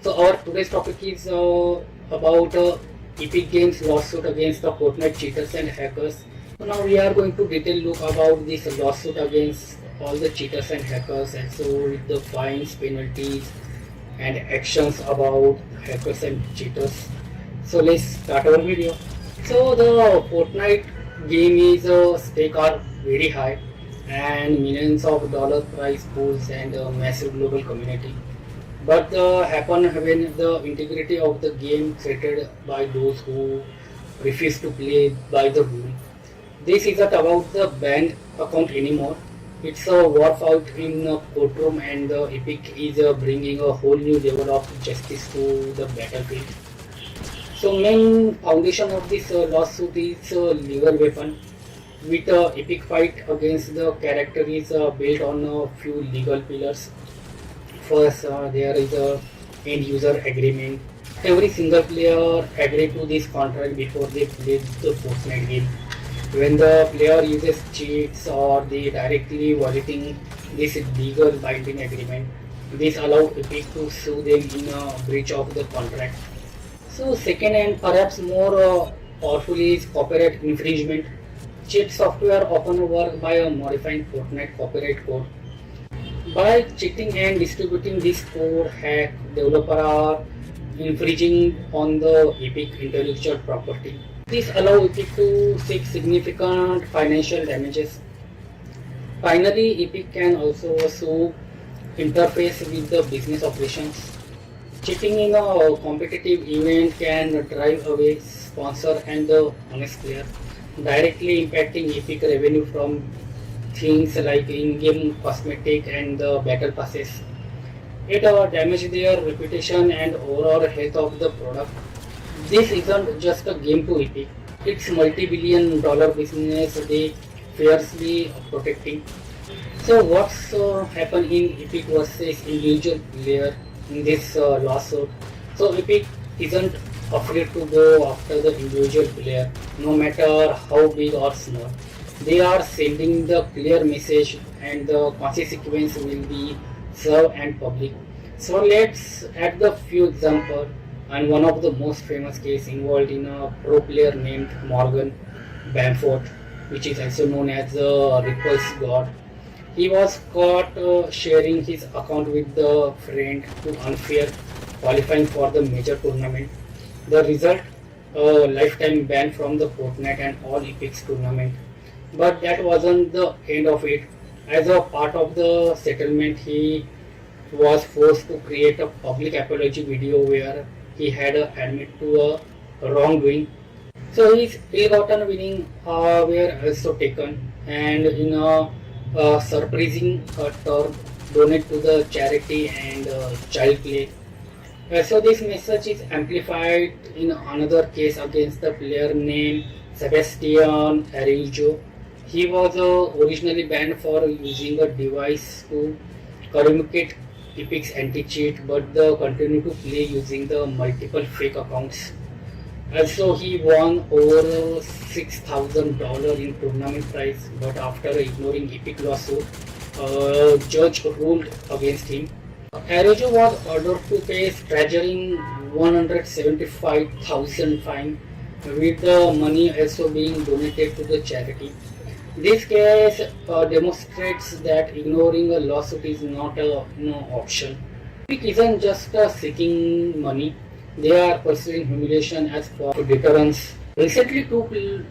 So our today's topic is about Epic Games lawsuit against the Fortnite cheaters and hackers. So now we are going to detail look about this lawsuit against all the cheaters and hackers, and so with the fines, penalties, and actions about hackers and cheaters. So let's start our video. So the Fortnite game is stake are very high, and millions of dollar prize pools and a massive global community. But happen when the integrity of the game threatened by those who refuse to play by the rule. This isn't about the banned account anymore. It's a war fight in a courtroom, and the Epic is bringing a whole new level of justice to the battlefield. So main foundation of this lawsuit is legal weapon. With Epic fight against the character is built on a few legal pillars. First, there is a end user agreement. Every single player agreed to this contract before they play the Fortnite game. When the player uses cheats or they directly violating this legal binding agreement, this allows Epic to sue them in a breach of the contract. So second and perhaps more powerful is copyright infringement. Cheat software often work by modifying Fortnite copyright code. By cheating and distributing this code, hack developers are infringing on the Epic intellectual property. This allows Epic to seek significant financial damages. Finally, Epic can also sue interface with the business operations. Cheating in a competitive event can drive away sponsor and the honest player, directly impacting Epic revenue from things like in-game cosmetic and the battle passes. It damages their reputation and overall health of the product. This isn't just a game to Epic, it's multi-billion dollar business they fiercely protecting. So what's happened in Epic versus individual player in this lawsuit? So Epic isn't afraid to go after the individual player, no matter how big or small. They are sending the clear message, and the consequence will be served and public. So let's add the few examples, and one of the most famous case involved in a pro player named Morgan Bamford, which is also known as the Ripple's God. He was caught sharing his account with the friend to unfair qualifying for the major tournament. The result, a lifetime ban from the Fortnite and all Epic's tournament. But that wasn't the end of it. As a part of the settlement, he was forced to create a public apology video where he had admit to a wrongdoing. So his ill-gotten winnings were also taken, and in a surprising turn, donate to the charity and child play. So this message is amplified in another case against the player named Sebastian Araujo. He was originally banned for using a device to communicate Epic's anti-cheat, but they continued to play using the multiple fake accounts. Also, he won over $6,000 in tournament prize, but after ignoring Epic lawsuit, a judge ruled against him. Araujo was ordered to pay staggering $175,000 fine, with the money also being donated to the charity. This case demonstrates that ignoring a lawsuit is not an option. It isn't just seeking money, they are pursuing humiliation as for deterrence. Recently, two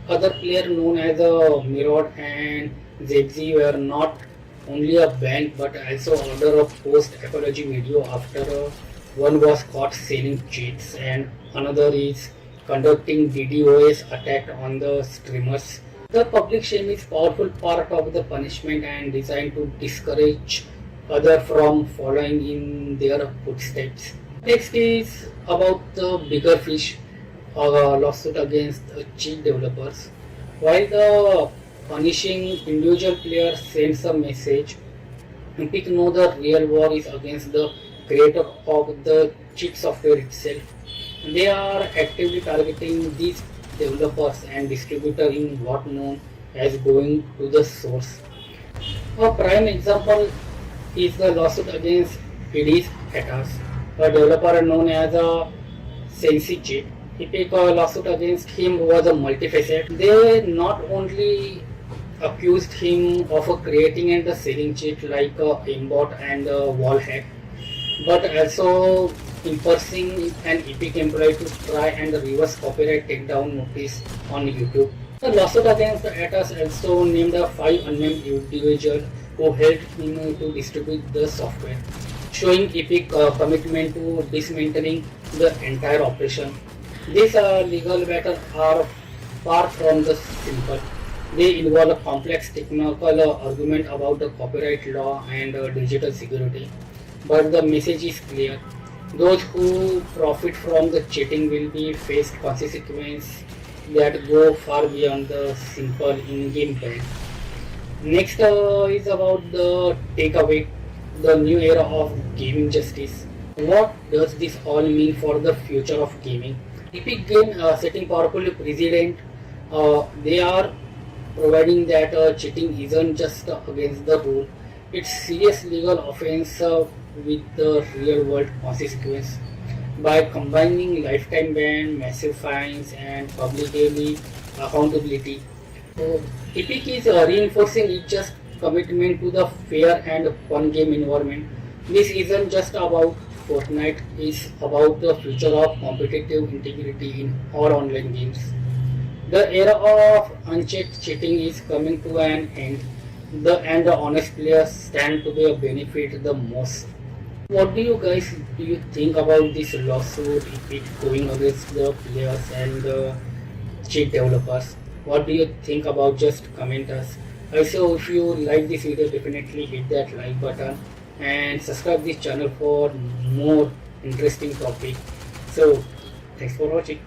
other players known as Mirod and Zebzi were not only banned but also ordered a post-apology video after one was caught selling cheats and another is conducting DDoS attack on the streamers. The public shame is powerful part of the punishment and designed to discourage others from following in their footsteps. Next is about the bigger fish lawsuit against cheat developers. While the punishing individual players sends a message, Epic know the real war is against the creator of the cheat software itself. They are actively targeting these developers and distributors in what known as going to the source. A prime example is the lawsuit against Hades hackers. a developer known as a Sensi cheat. Epic lawsuit against him was a multifaceted. They not only accused him of creating and selling cheat like aimbot and wall hack, but also impersing an Epic employee to try and reverse copyright takedown notice on YouTube. The lawsuit against Atos also named 5 unnamed individuals who helped him to distribute the software, showing Epic commitment to dismantling the entire operation. These legal battles are far from the simple. They involve a complex technical argument about the copyright law and digital security. But the message is clear. Those who profit from the cheating will be faced consequences that go far beyond the simple in-game ban. Next is about the takeaway, the new era of gaming justice. What does this all mean for the future of gaming? Epic Game setting powerful precedent. They are providing that cheating isn't just against the rule; it's serious legal offense with the real world consequence. By combining lifetime ban, massive fines, and publicly accountability, Epic is reinforcing its just commitment to the fair and fun game environment. This isn't just about Fortnite, it's about the future of competitive integrity in all online games. The era of unchecked cheating is coming to an end. The honest players stand to be benefit the most. What do you think about this lawsuit Epic going against the players and the cheat developers? What do you think about? Just comment us. Also, if you like this video, definitely hit that like button and subscribe this channel for more interesting topic. So, thanks for watching.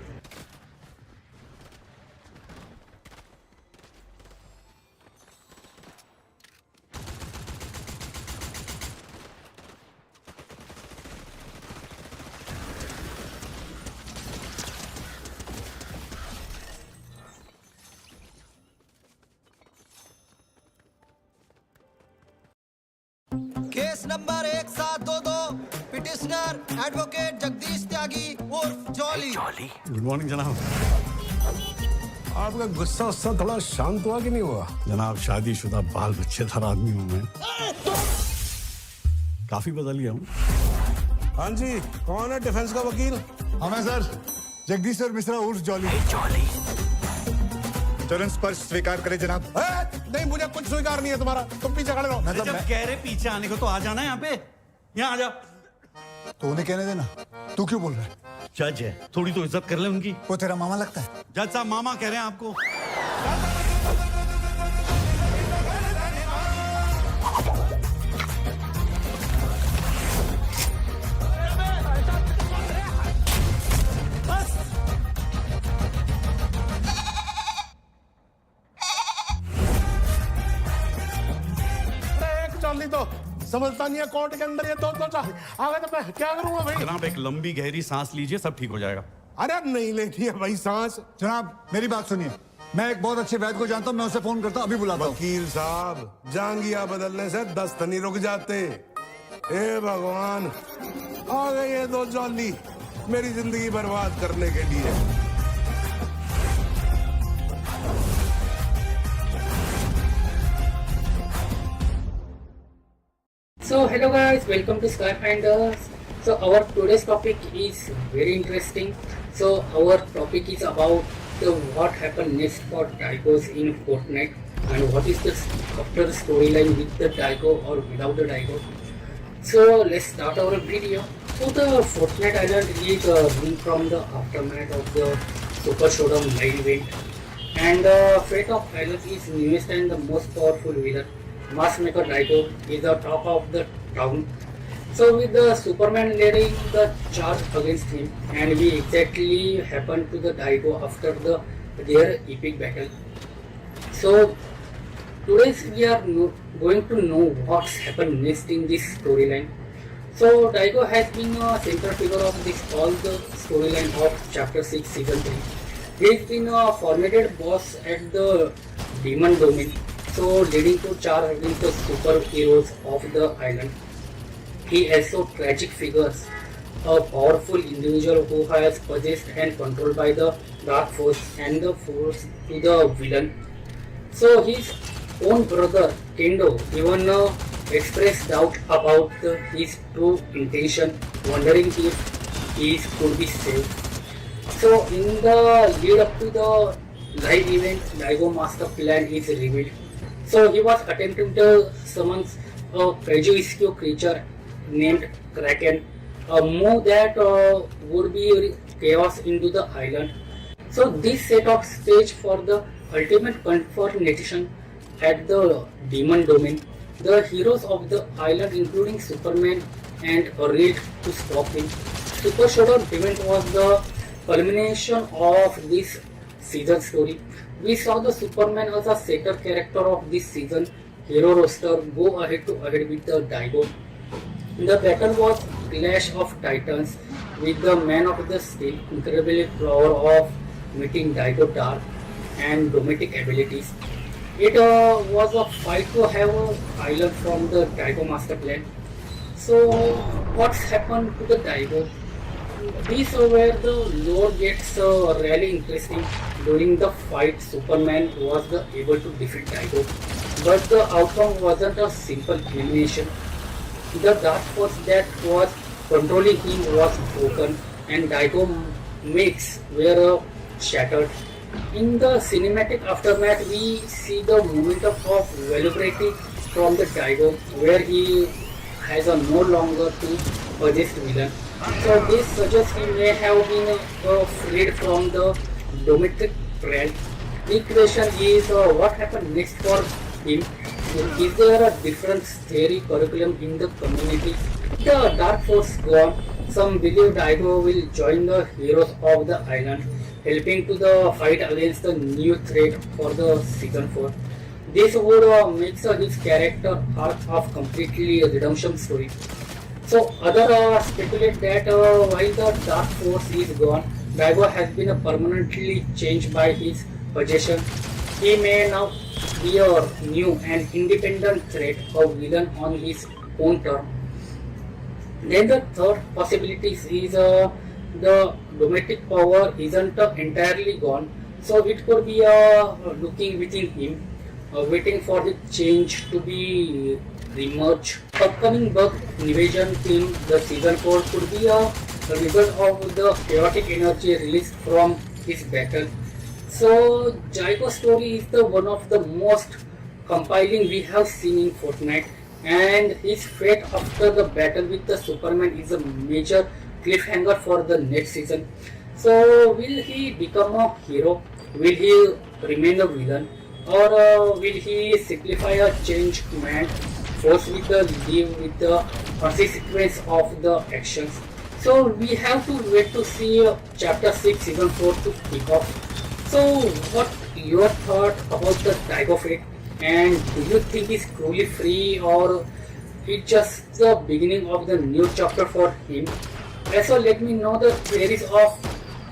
Case number 1722 petitioner advocate Jagdish Tyagi उर्फ Jolly. Good morning जनाब। आपका गुस्सा उससे थोड़ा शांत हुआ कि नहीं हुआ? जनाब शादीशुदा बाल बच्चेदार आदमी हूँ मैं। काफी बदल गया हूँ। हाँ जी, कौन है डिफेंस का वकील? हमें सर जगदीश सर मिश्रा उर्फ जॉली। तुरंत स्पर्श स्वीकार करें जनाब। नहीं, मुझे कुछ स्वीकार नहीं है तुम्हारा। तुम पीछे खड़े रहो। जब कह रहे पीछे आने को तो आ जाना यहाँ पे। यहाँ आ जा। तो उन्हें कहने देना। तू क्यों बोल रहा है? जज है, थोड़ी तो इज्जत कर ले उनकी। वो तेरा मामा लगता है? जज साहब मामा कह रहे हैं आपको। चाली तो समझता नहीं है कोर्ट के अंदर ये दो आगे तो मैं क्या करूंगा भाई? जनाब एक लंबी गहरी सांस लीजिए, सब ठीक हो जाएगा। अरे नहीं लेनी है भाई सांस। जनाब मेरी बात सुनिए, मैं एक बहुत अच्छे वैद्य को जानता हूँ, मैं उसे फोन करता हूँ, अभी बुलाता हूँ। वकील साहब, जांगिया बदलने से दस्त नहीं रुक जाते। ए भगवान, आ गए ये दो जॉली मेरी जिंदगी बर्बाद करने के लिए। So hello guys, welcome to SkyFinders. So our today's topic is very interesting. So our topic is about what happened next for Daigos in Fortnite and what is the after the storyline with the Daigo or without the Daigo. So let's start our video. So the Fortnite Island is born from the aftermath of the Super Showdown live event, and the fate of Island is newest and the most powerful villain. Maskmaker Daigo is the top of the town. So with the Superman leading the charge against him, and we exactly happened to the Daigo after their epic battle. So today we are going to know what's happened next in this storyline. So Daigo has been a central figure of this all the storyline of Chapter 6 Season 3. He's been a formidable boss at the Demon Domain, so leading to charge against the superheroes of the island. He also tragic figures a powerful individual who has possessed and controlled by the dark force and the force to the villain. So his own brother Kendo even expressed doubt about his true intention, wondering if he could be saved. So in the lead up to the live event, Daigo master plan is revealed. So he was attempting to summon a prejudiced creature named Kraken, a move that would be chaos into the island. So this set of stage for the ultimate confrontation at the demon domain. The heroes of the island, including Superman and Reed, to stop him. Super Showdown event was the culmination of this season story. We saw the Superman as a center character of this season hero roster go ahead with the Daigo. The battle was clash of titans with the Man of the Steel incredibly power of meeting Daigo dark and dometic abilities. It was a fight to have an island from the Daigo master plan. So what's happened to the Daigo? These are where the lore gets really interesting. During the fight, Superman was able to defeat Daigo, but the outcome wasn't a simple elimination. The dark force that was controlling him was broken, and Daigo mates were shattered. In the cinematic aftermath, we see the momentum of vulnerability from the Daigo, where he has a no longer to possessed villain. So this suggests he may have been freed from the domestic threat. The question is what happened next for him? Is there a different theory curriculum in the community? The Dark Force gone, some believe Daigo will join the heroes of the island, helping to the fight against the new threat for the season 4. This would make his character arc of completely redemption story. So others speculate that while the Dark Force is gone, Daigo has been permanently changed by his possession. He may now be a new and independent threat or villain on his own term. Then the third possibility is the domestic power isn't entirely gone, so it could be looking within him, waiting for the change to be remerged. Upcoming bug invasion in the season 4 could be a result of the chaotic energy released from his battle. So Daigo's story is the one of the most compelling we have seen in Fortnite, and his fate after the battle with the Superman is a major cliffhanger for the next season. So will he become a hero? Will he remain a villain? Or will he simplify a changed man, forced with the live with the consequence of the actions? So we have to wait to see chapter 6 season 4 to kick off. So what your thought about the Daigo fate, and do you think he's truly free or it's just the beginning of the new chapter for him? Also let me know the theories of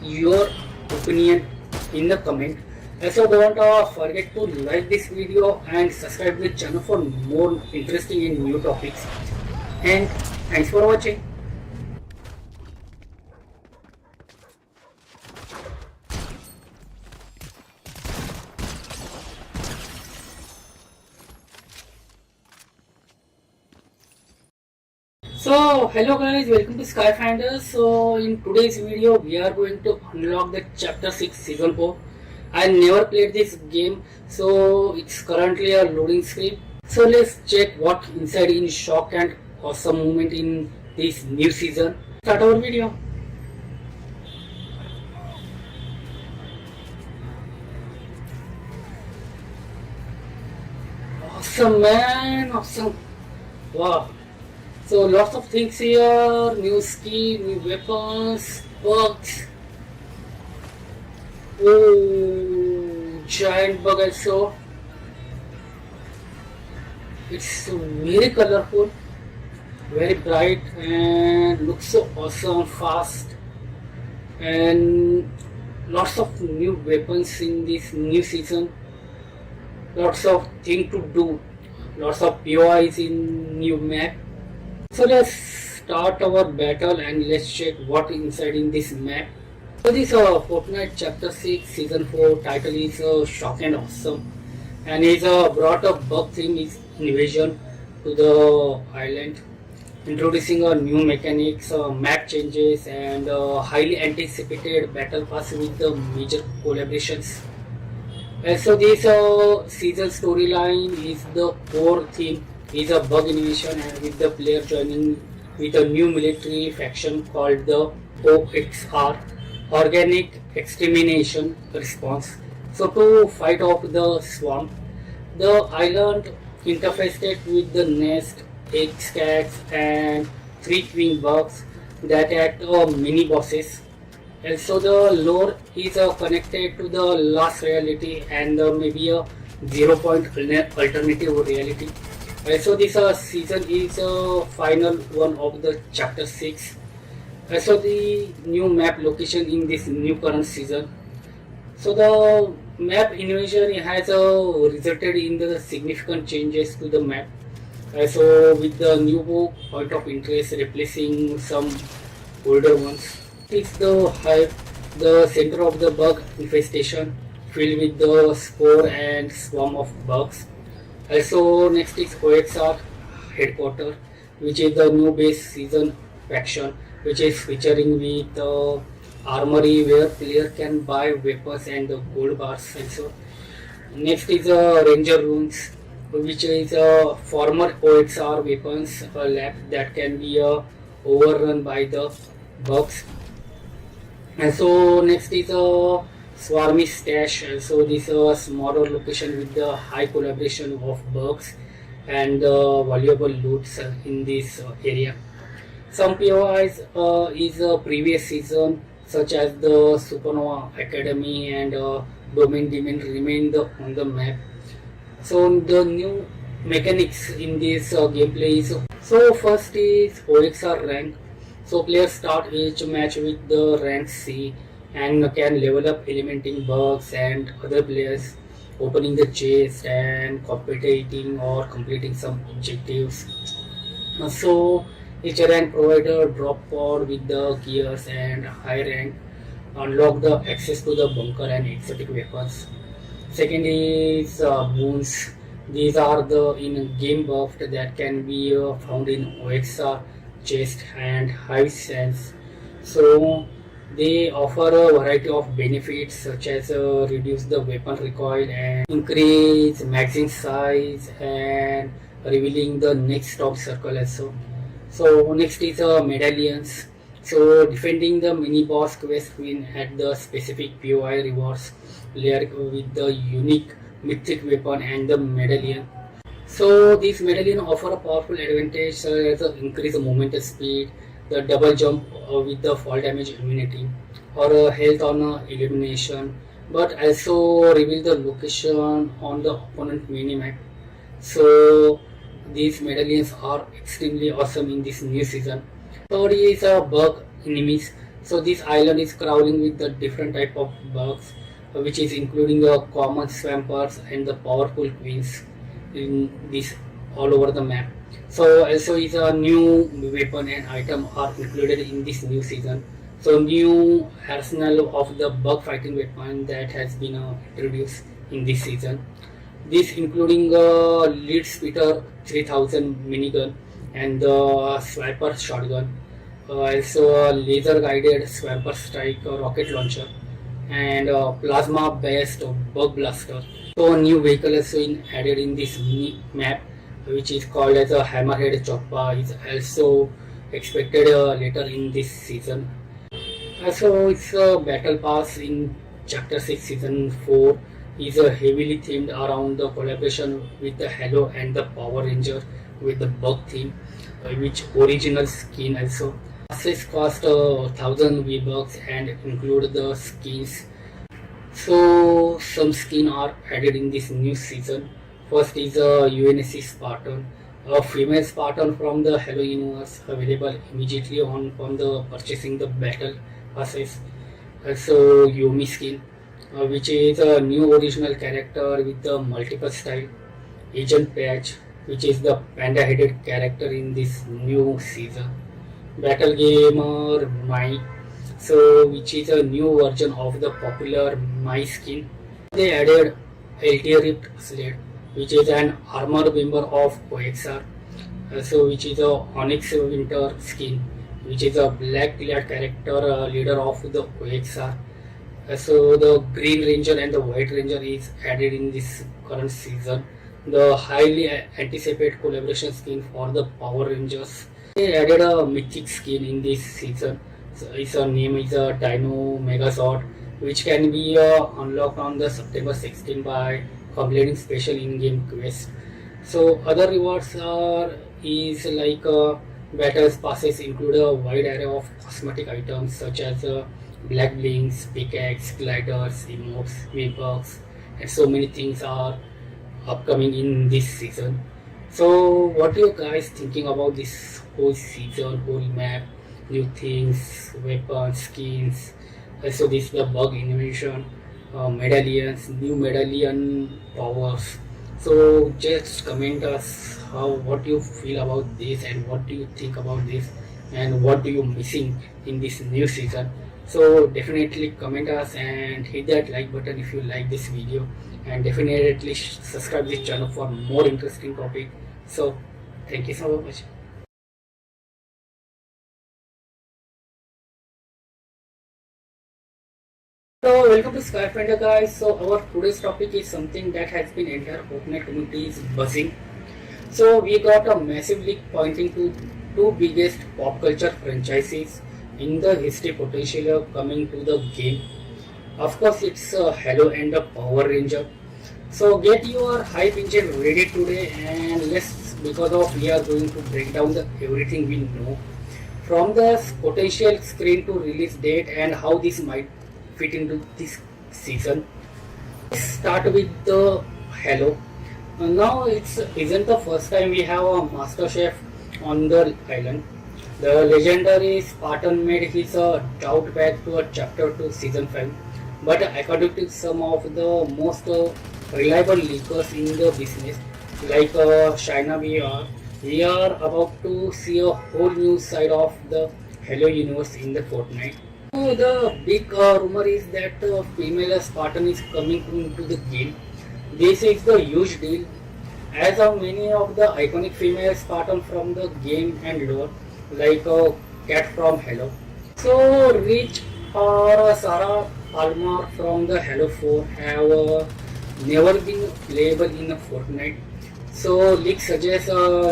your opinion in the comment. Also don't forget to like this video and subscribe to the channel for more interesting and new topics. And thanks for watching. So hello guys, welcome to SkyFinders. So in today's video we are going to unlock the chapter 6 season 4. I never played this game, so it's currently a loading screen. So let's check what inside in shock and awesome moment in this new season. Start our video. Awesome man, awesome. Wow. So lots of things here, new skin, new weapons, bugs. Oh, giant bug also. It's very colorful, very bright and looks so awesome, fast. And lots of new weapons in this new season. Lots of things to do. Lots of POIs in new map. So let's start our battle and let's check what inside in this map. So this Fortnite Chapter 6 Season 4 title is Shock and Awesome, and is brought a bug theme is invasion to the island, introducing a new mechanics, map changes, and highly anticipated battle pass with the major collaborations. So this season storyline is the core theme is a bug invasion, and with the player joining with a new military faction called the OXR, Organic Extermination Response. So to fight off the swamp, the island interfaced with the nest, egg scats, and three twin bugs that act mini bosses. And so the lore is connected to the last reality and maybe a 0 point alternative reality. So this season is final one of the chapter 6. So the new map location in this new current season. So the map invasion has resulted in the significant changes to the map. So with the new point of interest replacing some older ones. It's the center of the bug infestation filled with the spore and swarm of bugs. Also next is OXR headquarters, which is the new base season faction, which is featuring with armory where player can buy weapons and gold bars also. Next is ranger runes, which is a former OXR weapons lab that can be overrun by the bugs. And so next is a swarmy stash. So this is a smaller location with the high collaboration of bugs and valuable loots in this area. Some POIs is a previous season such as the Supernova Academy and Domain Demon remain on the map. So the new mechanics in this gameplay is, so first is OXR rank. So players start each match with the rank C and can level up eliminating bugs and other players, opening the chest and competing or completing some objectives. So each rank provider drop pod with the gears, and high rank unlock the access to the bunker and exotic weapons. Second is boons. These are the in-game buffs that can be found in OXR chest and hive sense. So they offer a variety of benefits such as reduce the weapon recoil and increase magazine size and revealing the next top circle also. So next is medallions. So defending the mini boss quest win at the specific POI rewards player with the unique mythic weapon and the medallion. So these medallion offer a powerful advantage as increased movement speed, the double jump with the fall damage immunity, or health on elimination, but also reveal the location on the opponent minimap. So these medallions are extremely awesome in this new season. Third is bug enemies. So this island is crawling with the different type of bugs, which is including the common swampers and the powerful queens in this all over the map. So also is a new weapon and item are included in this new season. So new arsenal of the bug fighting weapon that has been introduced in this season. This including lead speeder 3000 minigun and the swiper shotgun, also a laser guided swiper strike rocket launcher, and plasma based bug blaster. So a new vehicle is added in this mini map, which is called as a hammerhead chopper, is also expected later in this season. So it's a battle pass in chapter 6 season 4 is heavily themed around the collaboration with the Halo and the Power Ranger with the bug theme, which original skin also. Passes cost 1000 V-Bucks and include the skins. So some skins are added in this new season. First is a UNSC Spartan, a female Spartan from the Halo universe, available immediately on the purchasing the battle passes. Also Yumi skin, which is a new original character with the multiple style. Agent Patch, which is the panda headed character in this new season. Battle Gamer My, so which is a new version of the popular My skin. They added LT Ripped Sled, which is an armor member of Coexar, so which is a Onyx Winter skin, which is a black clad character leader of the Coexar. So the Green Ranger and the White Ranger is added in this current season. The highly anticipated collaboration skin for the Power Rangers. They added a mythic skin in this season. So its name is a Dino Megazord, which can be unlocked on the September 16 by completing special in-game quests. So other rewards is like battles passes include a wide array of cosmetic items such as black blinks, pickaxe, gliders, emotes, V-Bucks, and so many things are upcoming in this season. So what are you guys thinking about this whole season, whole map, new things, weapons, skins? Also this is the bug innovation, medallions, new medallion powers. So just comment us what you feel about this and what do you think about this and what do you missing in this new season. So definitely comment us and hit that like button if you like this video, and definitely subscribe this channel for more interesting topic. So thank you so much. So welcome to SkyFinders guys. So our today's topic is something that has been entire Fortnite community is buzzing. So we got a massive leak pointing to two biggest pop culture franchises in the history potential coming to the game. Of course it's Halo and the Power Ranger. So get your hype engine ready today, and let's because of we are going to break down the everything we know from the potential screen to release date and how this might fit into this season. Let's start with the Halo. Now it's isn't the first time we have a master chef on the island. The legendary Spartan made his doubt back to a chapter 2 season 5, but according to some of the most reliable leakers in the business like China we are about to see a whole new side of the Halo universe in the Fortnite. So the big rumor is that female Spartan is coming into the game. This is the huge deal, as are many of the iconic female Spartan from the game and lore, like Cat from Halo. So Rich or Sarah Palmer from the Halo 4 have never been playable in a Fortnite. So leaks suggest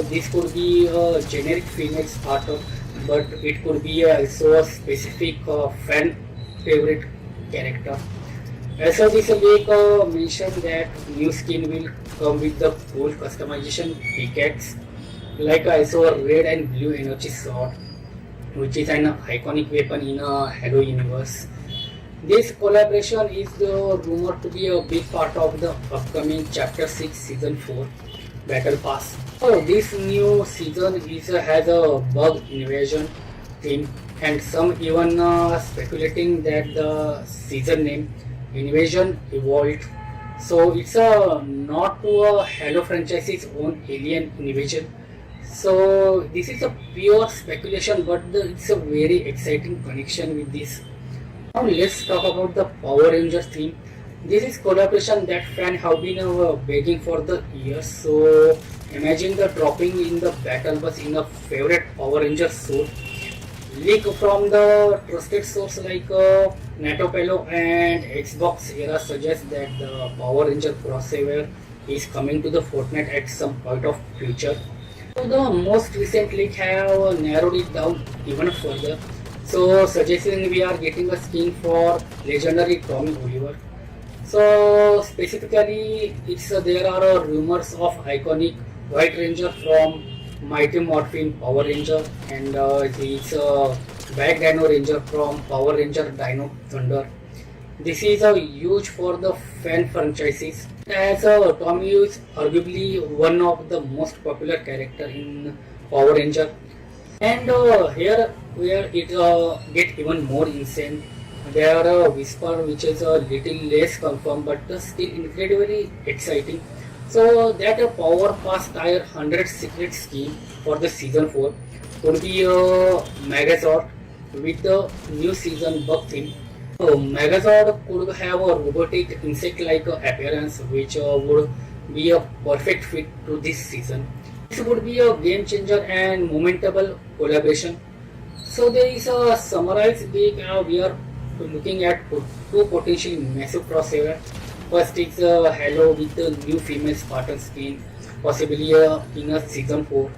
this could be a generic female Spartan, but it could be also a specific fan favorite character. Also this leak mentioned that new skin will come with the full customization pickaxe, like also a red and blue energy sword, which is an iconic weapon in a Halo universe. This collaboration is rumored to be a big part of the upcoming Chapter 6 Season 4 Battle Pass. So this new season has a bug invasion theme, and some even speculating that the season name Invasion Evolved. So it's a not to a Halo franchise's own alien invasion. So this is a pure speculation, but it's a very exciting connection with this. Now let's talk about the Power Rangers theme. This is collaboration that fans have been begging for the years. So imagine the dropping in the battle bus in a favorite Power Ranger suit. Leak from the trusted source like NATO Pelo and Xbox era suggests that the Power Ranger crossover is coming to the Fortnite at some point of future. So the most recent leak have narrowed it down even further. So suggesting we are getting a skin for legendary Tommy Oliver. So specifically, there are rumors of iconic White Ranger from Mighty Morphin Power Ranger, and it's a Black Dino Ranger from Power Ranger Dino Thunder. This is a huge for the fan franchises, as Tommy is arguably one of the most popular character in Power Ranger. And here where it get even more insane. There are a whisper which is a little less confirmed but still incredibly exciting. So that a Power Pass Tier 100 secret scheme for the season 4 would be Megazord with the new season bug theme. Megazord could have a robotic insect-like appearance, which would be a perfect fit to this season. This would be a game changer and momentable collaboration. So there is a summarized week. We are looking at two potentially massive crossover. First is Halo with the new female Spartan skin, possibly in a season 4,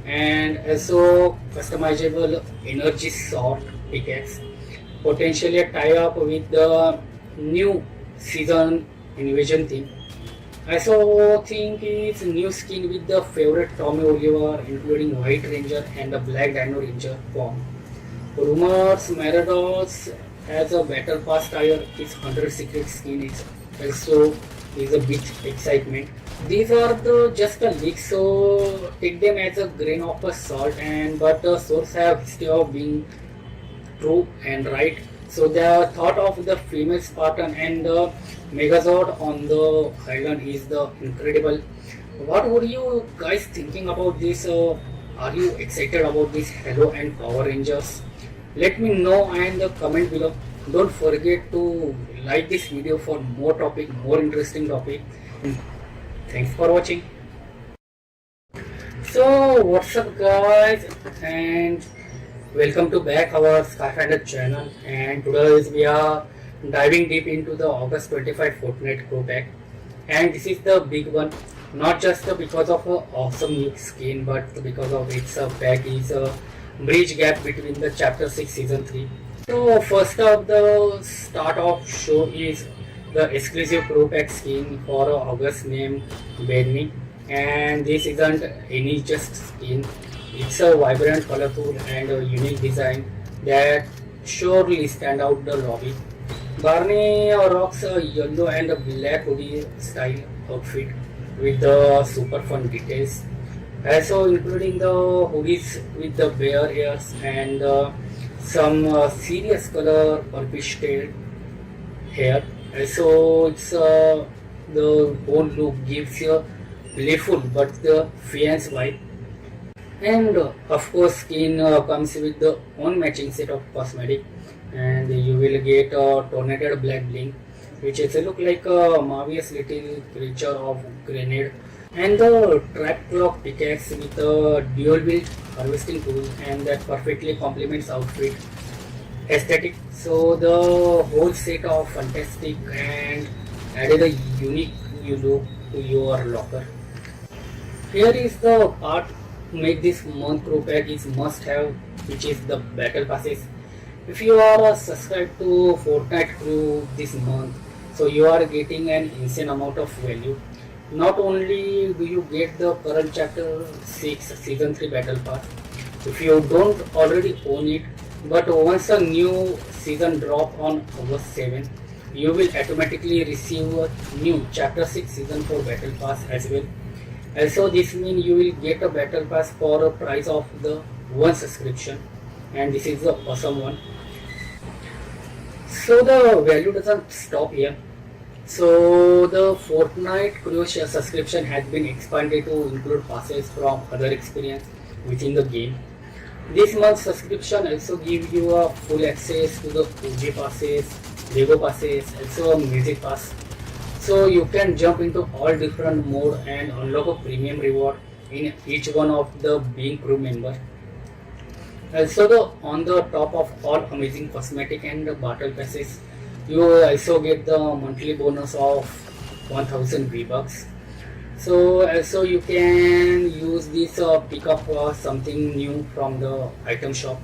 and also customizable energy sword pickaxe, potentially a tie-up with the new season invasion theme. I also think it's new skin with the favorite Tommy Oliver, including White Ranger and the Black Dino Ranger form. Rumors Marados has a battle pass tire. Its 100 secret skin is also is a bit excitement. These are the just a leak, so take them as a grain of salt. And but the source have history of being true and right. So the thought of the female Spartan and the Megazord on the island is the incredible. What were you guys thinking about this? Are you excited about this Halo and Power Rangers? Let me know in the comment below. Don't forget to like this video for more interesting topic. Thanks for watching. So what's up guys, and welcome to back our SkyFinders channel. And today we are diving deep into the August 25 Fortnite Pro Pack, and this is the big one, not just because of an awesome new skin, but because of its pack is a bridge gap between the Chapter 6 Season 3. So first up, the start of show is the exclusive Pro Pack skin for August named Benny, and this isn't any just skin. It's a vibrant, colorful and a unique design that surely stand out the lobby. Barney rocks a yellow and black hoodie style outfit with the super fun details, also including the hoodies with the bear ears and some serious color purplish tailed hair. Also it's the whole look gives you a playful but the fierce vibe. And of course skin comes with the own matching set of cosmetic, and you will get a tornado black bling, which is look like a marvelous little creature of grenade, and the trap clock pickaxe with a dual wield harvesting tool, and that perfectly complements outfit aesthetic. So the whole set of fantastic and added a unique new look to your locker. Here is the part to make this month Pro Pack is must have, which is the battle passes. If you are subscribed to Fortnite Crew this month, so you are getting an insane amount of value. Not only do you get the current Chapter 6 Season 3 Battle Pass, if you don't already own it, but once a new season drop on August 7, you will automatically receive a new Chapter 6 Season 4 Battle Pass as well. Also this means you will get a Battle Pass for a price of the one subscription, and this is the awesome one. So the value doesn't stop here. So the Fortnite Crew subscription has been expanded to include passes from other experience within the game. This month's subscription also gives you a full access to the OG passes, Lego passes, also a music pass. So you can jump into all different mode and unlock a premium reward in each one of the being crew member. Also on the top of all amazing cosmetic and battle passes, you also get the monthly bonus of 1000 V-Bucks. So also you can use this pick up something new from the item shop,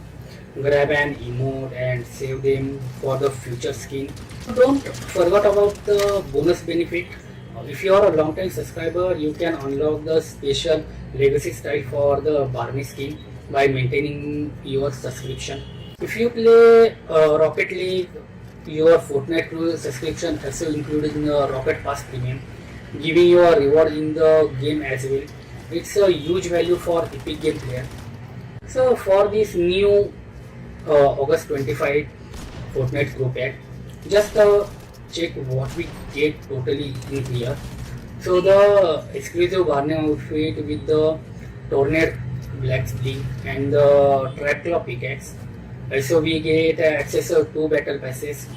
grab an emote and save them for the future skin. Don't forget about the bonus benefit. If you are a long time subscriber, you can unlock the special legacy style for the Barney skin by maintaining your subscription. If you play Rocket League, your Fortnite Crew subscription also including Rocket Pass Premium, giving you a reward in the game as well. It's a huge value for Epic Game player. So for this new August 25 Fortnite Pro Pack, just check what we get totally in here. So the exclusive Barney outfit with the tornado black blink and the track claw pickaxe. Also we get access to 2 battle passes,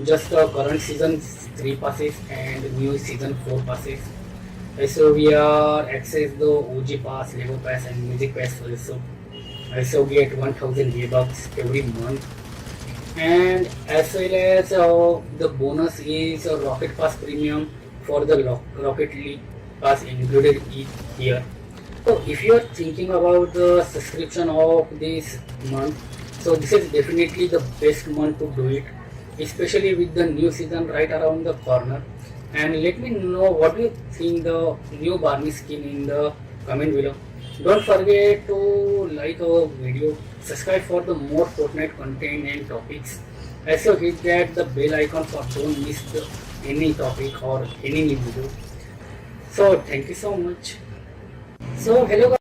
just the current season 3 passes and new season 4 passes. Also we are access the OG pass, Lego pass and music pass also. Also get 1000 V-Bucks every month. And as well as the bonus is a Rocket Pass Premium for the Rocket League Pass included here. So if you are thinking about the subscription of this month, so this is definitely the best month to do it, especially with the new season right around the corner. And let me know what you think the new Barney skin in the comment below. Don't forget to like our video, subscribe for the more Fortnite content and topics. Also hit the bell icon for don't miss any topic or any new video. So thank you so much. So hello guys.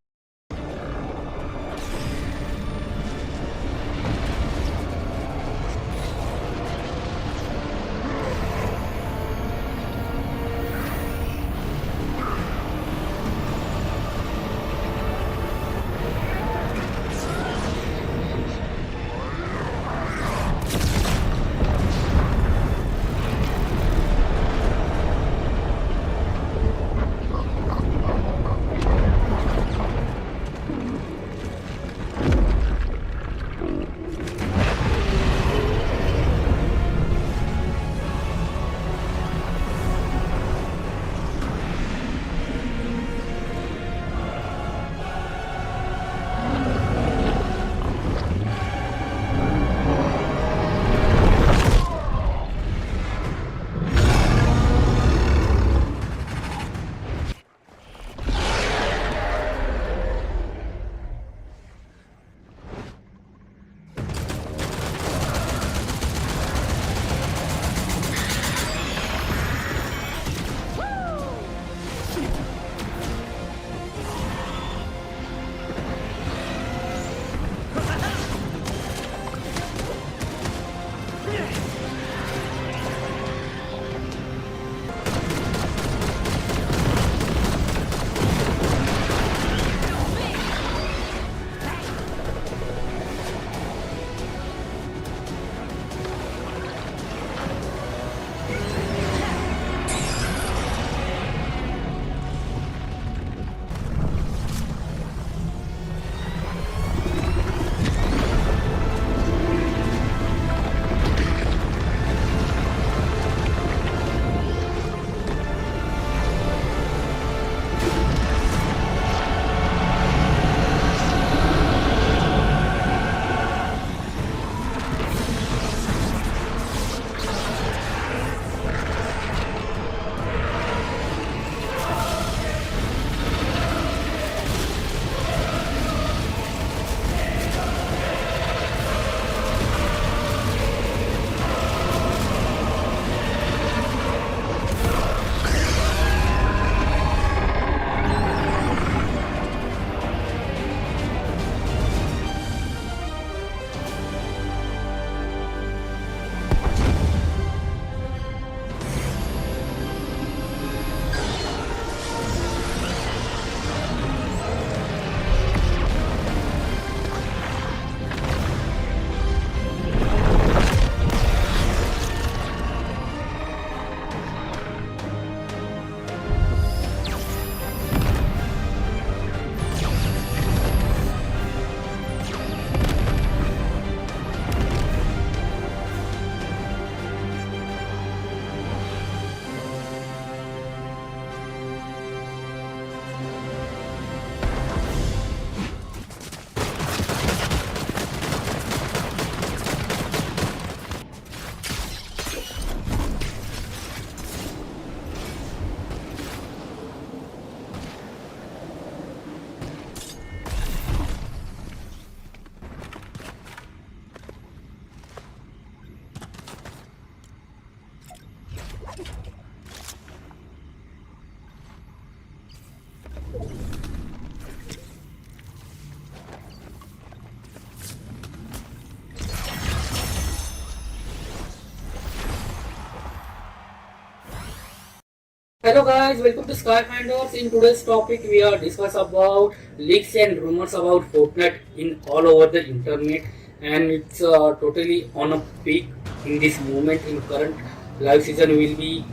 Hello guys, welcome to SkyFinders. In today's topic, we are discuss about leaks and rumors about Fortnite in all over the internet, and it's totally on a peak in this moment. In current live season will be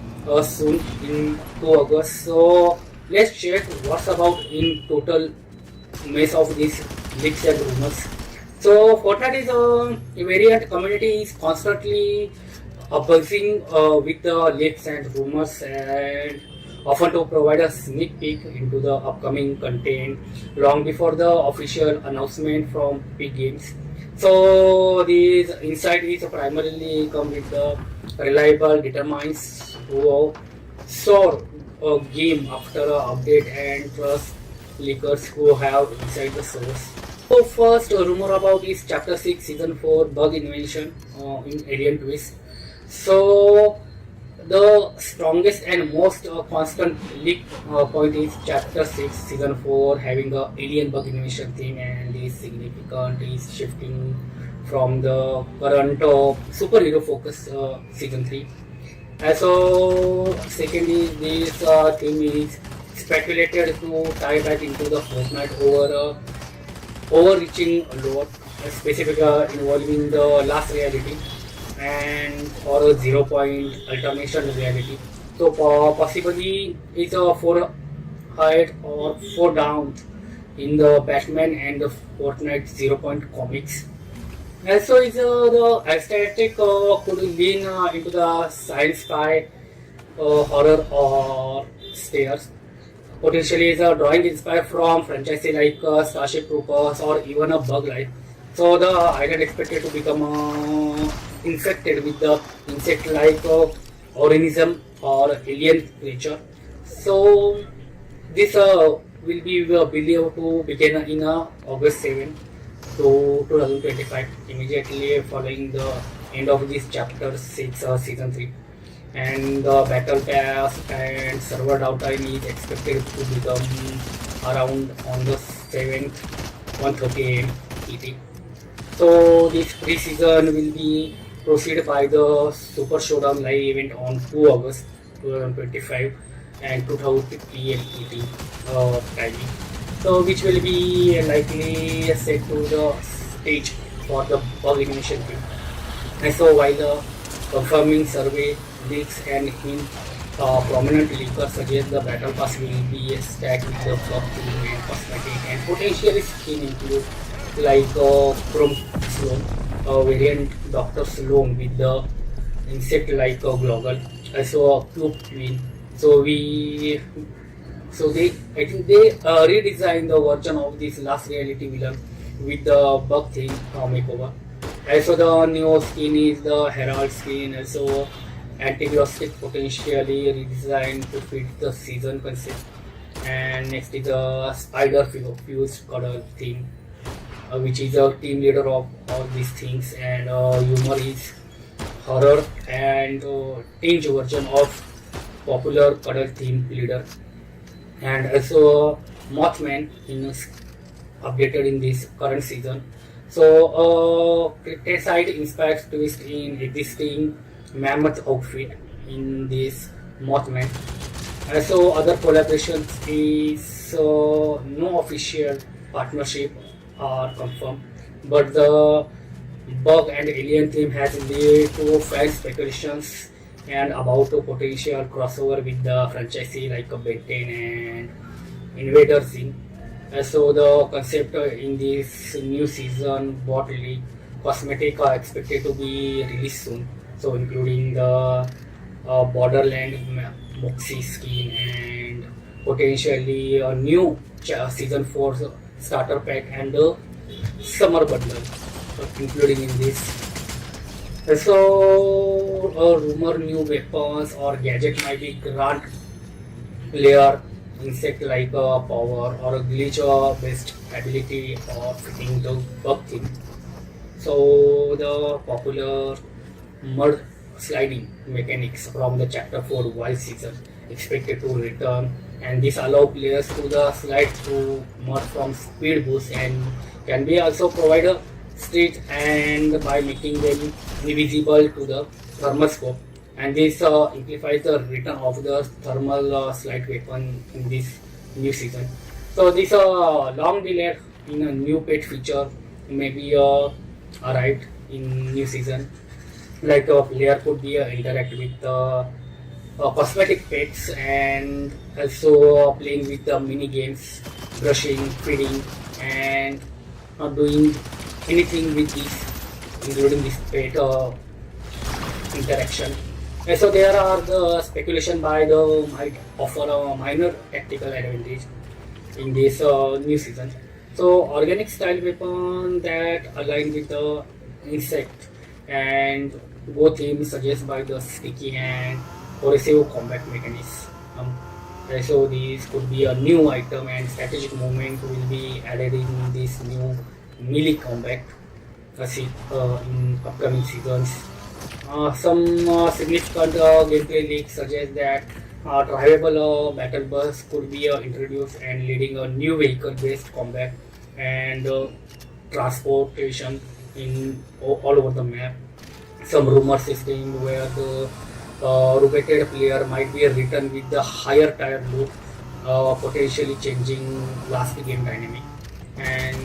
soon in 2 August. So let's check what's about in total mess of these leaks and rumors. So Fortnite is a variant community is constantly buzzing with the leaks and rumors, and often to provide a sneak peek into the upcoming content long before the official announcement from big games. So these insight is primarily come with the reliable determines who saw a game after a update and trust leakers who have inside the source. So first rumor about is chapter 6 season 4 bug invention in alien twist. So the strongest and most constant leak point is chapter 6 season 4 having a alien bug invention theme, and is significant is shifting from the current superhero focus season 3. And so second is this theme is speculated to tie back into the Fortnite overreaching lore, specific involving the last reality and or a 0 point alternation reality. So possibly it's a 4 height or 4 down in the Batman and the Fortnite 0 point comics. And so it's the aesthetic could lean into the sci-fi horror or stairs. Potentially is a drawing inspired from franchises like Starship Troopers or even a Bug Life. So the island expected to become infected with the insect-like organism or alien creature. So this will be believed to begin in August 7 to 2025, immediately following the end of this chapter 6 season 3. And the battle pass and server downtime is expected to become around on the 7th 1:30 AM ET. So this pre-season will be proceeded by the Super Showdown live event on 2 August 2025 and 2000 PM ET timing. So which will be likely set to the stage for the bug invention team. And so while the confirming survey leaks and hint prominent leakers suggest the battle pass will be stacked with the bug team and cosmetic and potentially skin include like Chrome Sloan, variant Dr. Sloan with the insect-like goggle, also a Cube Queen. So I think they redesigned the version of this last reality villain with the bug theme makeover. Also the new skin is the Herald skin, also antibiotic potentially redesigned to fit the season concept. And next is the spider fused cuddle theme, which is a team leader of all these things, and humor is horror and tinge version of popular cuddle theme leader. And also Mothman updated in this current season. So Cryptocide inspires twist in existing mammoth outfit in this Mothman. Also other collaborations is no official partnership are confirmed, but the bug and alien theme has led to fan speculations and about a potential crossover with the franchise like Ben 10 and Invader Zim. So the concept in this new season bot league cosmetic are expected to be released soon. So including the Borderland Moxie skin and potentially a new season 4 starter pack and the summer bundle including in this. So a rumor new weapons or gadget might be grant player insect like power or a glitch based ability or fitting the bug theme. So the popular mud sliding mechanics from the chapter 4 wild season expected to return, and this allow players to the slide through mud from speed boost and can be also provide a street and by making them invisible to the thermal scope. and this amplifies the return of the thermal slide weapon in this new season. So this long delayed in a new pet feature may be arrived in new season. Like a player could be interact with cosmetic pets and also playing with the mini games, brushing, feeding, and doing anything with this, including this pet interaction. And so there are the speculation by the might offer a minor tactical advantage in this new season. So organic style weapon that align with the insect and both themes suggest by the sticky and cohesive combat mechanism. So these could be a new item and strategic movement will be added in this new melee combat in upcoming seasons. Some significant gameplay leaks suggest that drivable battle bus could be introduced and leading a new vehicle-based combat and transportation in all over the map. Some rumors system where the rotated player might be written with the higher tire loop, potentially changing last game dynamic. And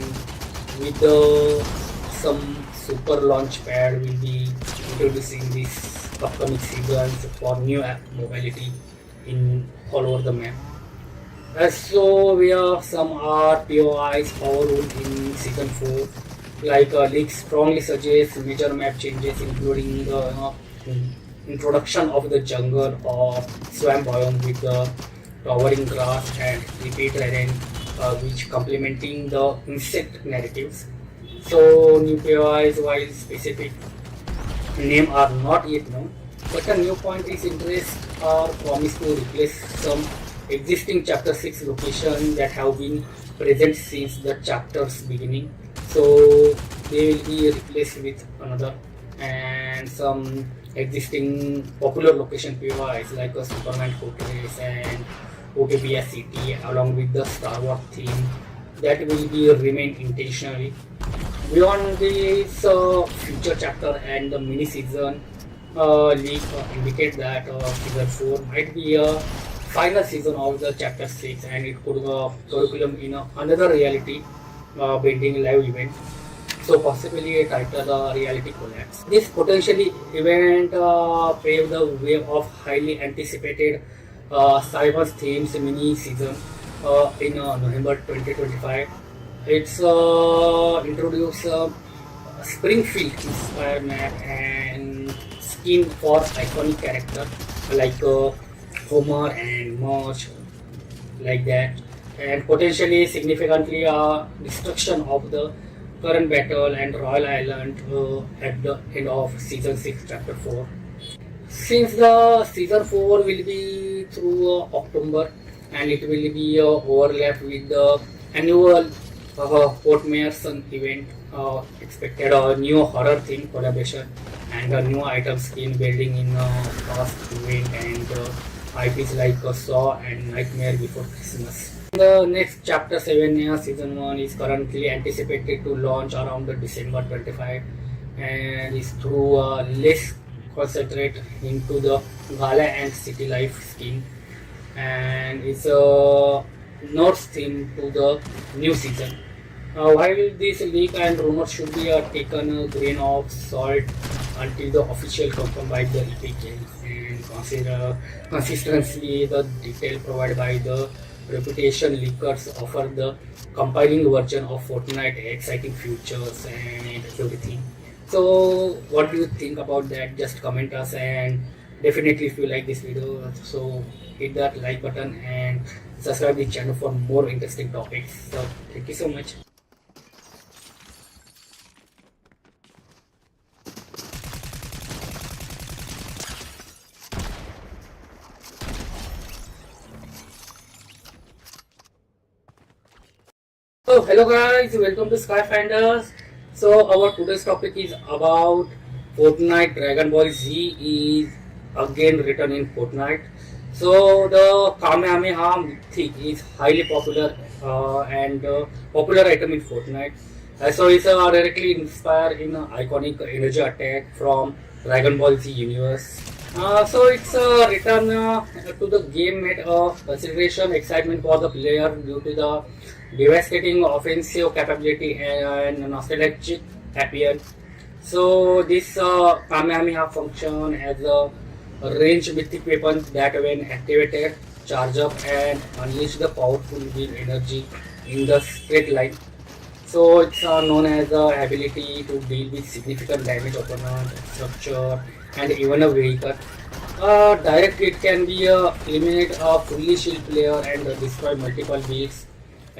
with some super launch pad will be introducing this upcoming seasons for new app mobility in all over the map. So we have some RPOIs power rule in season 4. Like leaks strongly suggest major map changes including the introduction of the jungle or swamp biome with the towering grass and repeat terrain which complementing the insect narratives. So new POIs while specific name are not yet known, but a new point is interest are promised to replace some existing chapter 6 locations that have been present since the chapter's beginning. So they will be replaced with another, and some existing popular location POIs like a Superman Fortress and OTBS City along with the Star Wars theme that will be remain intentionally. Beyond this future chapter and the mini season leak indicate that season 4 might be a final season of the chapter 6 and it could curriculum in another reality bending live event. So possibly a title reality collapse. This potentially event paved the way of highly anticipated cyber themes mini season in November 2025. It's introduced Springfield inspired map and skin for iconic character like Homer and Marge, like that, and potentially significantly destruction of the current battle and Royal Island at the end of season 6 chapter 4. Since the season 4 will be through October and it will be overlap with the annual Fort Mayerson event, expected a new horror theme collaboration and a new item skin building in past event and IPs like Saw and Nightmare Before Christmas. The next chapter 7 season 1 is currently anticipated to launch around December 25 and is through less concentrate into the Gala and City Life skin and it's a Norse theme to the new season. While this leak and rumor should be taken a grain of salt until the official confirmed by the Epic Games and consider consistently the detail provided by the reputation leakers offer the compiling version of Fortnite exciting features and everything. So what do you think about that? Just comment us and definitely if you like this video, so hit that like button and subscribe the channel for more interesting topics. So thank you so much. So hello guys, welcome to SkyFinders. So our today's topic is about Fortnite Dragon Ball Z is again written in Fortnite. So the Kamehameha mythic is highly popular and popular item in Fortnite. So it's directly inspired in iconic energy attack from Dragon Ball Z universe. So it's a return to the game made of consideration, excitement for the player due to the devastating offensive capability and nostalgic appeal. So this Kamehameha function has a range mythic weapon that when activated, charge up and unleash the powerful beam energy in the straight line. So it's known as the ability to deal with significant damage opponent, structure, and even a vehicle. Direct hit can be eliminate a fully shield player and destroy multiple beats.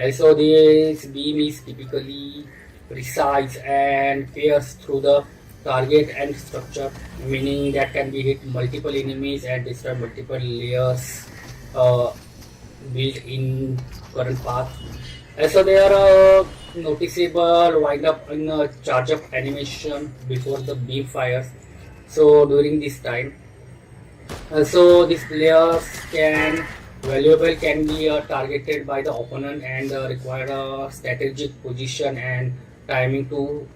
Also, this beam is typically precise and pierce through the target and structure, meaning that can be hit multiple enemies and destroy multiple layers built in current path. Also, there are noticeable wind up in charge up animation before the beam fires. So during this time, so these players can be targeted by the opponent and require a strategic position and timing to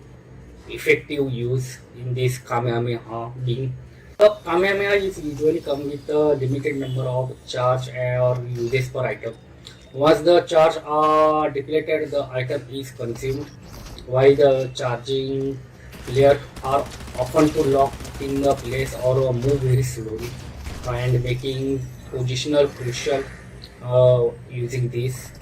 effective use in this Kamehameha beam. The Kamehameha is usually come with a limited number of charge or uses per item. Once the charge are depleted, the item is consumed, while the charging players are often to lock in the place or move very slowly and making positional crucial using this.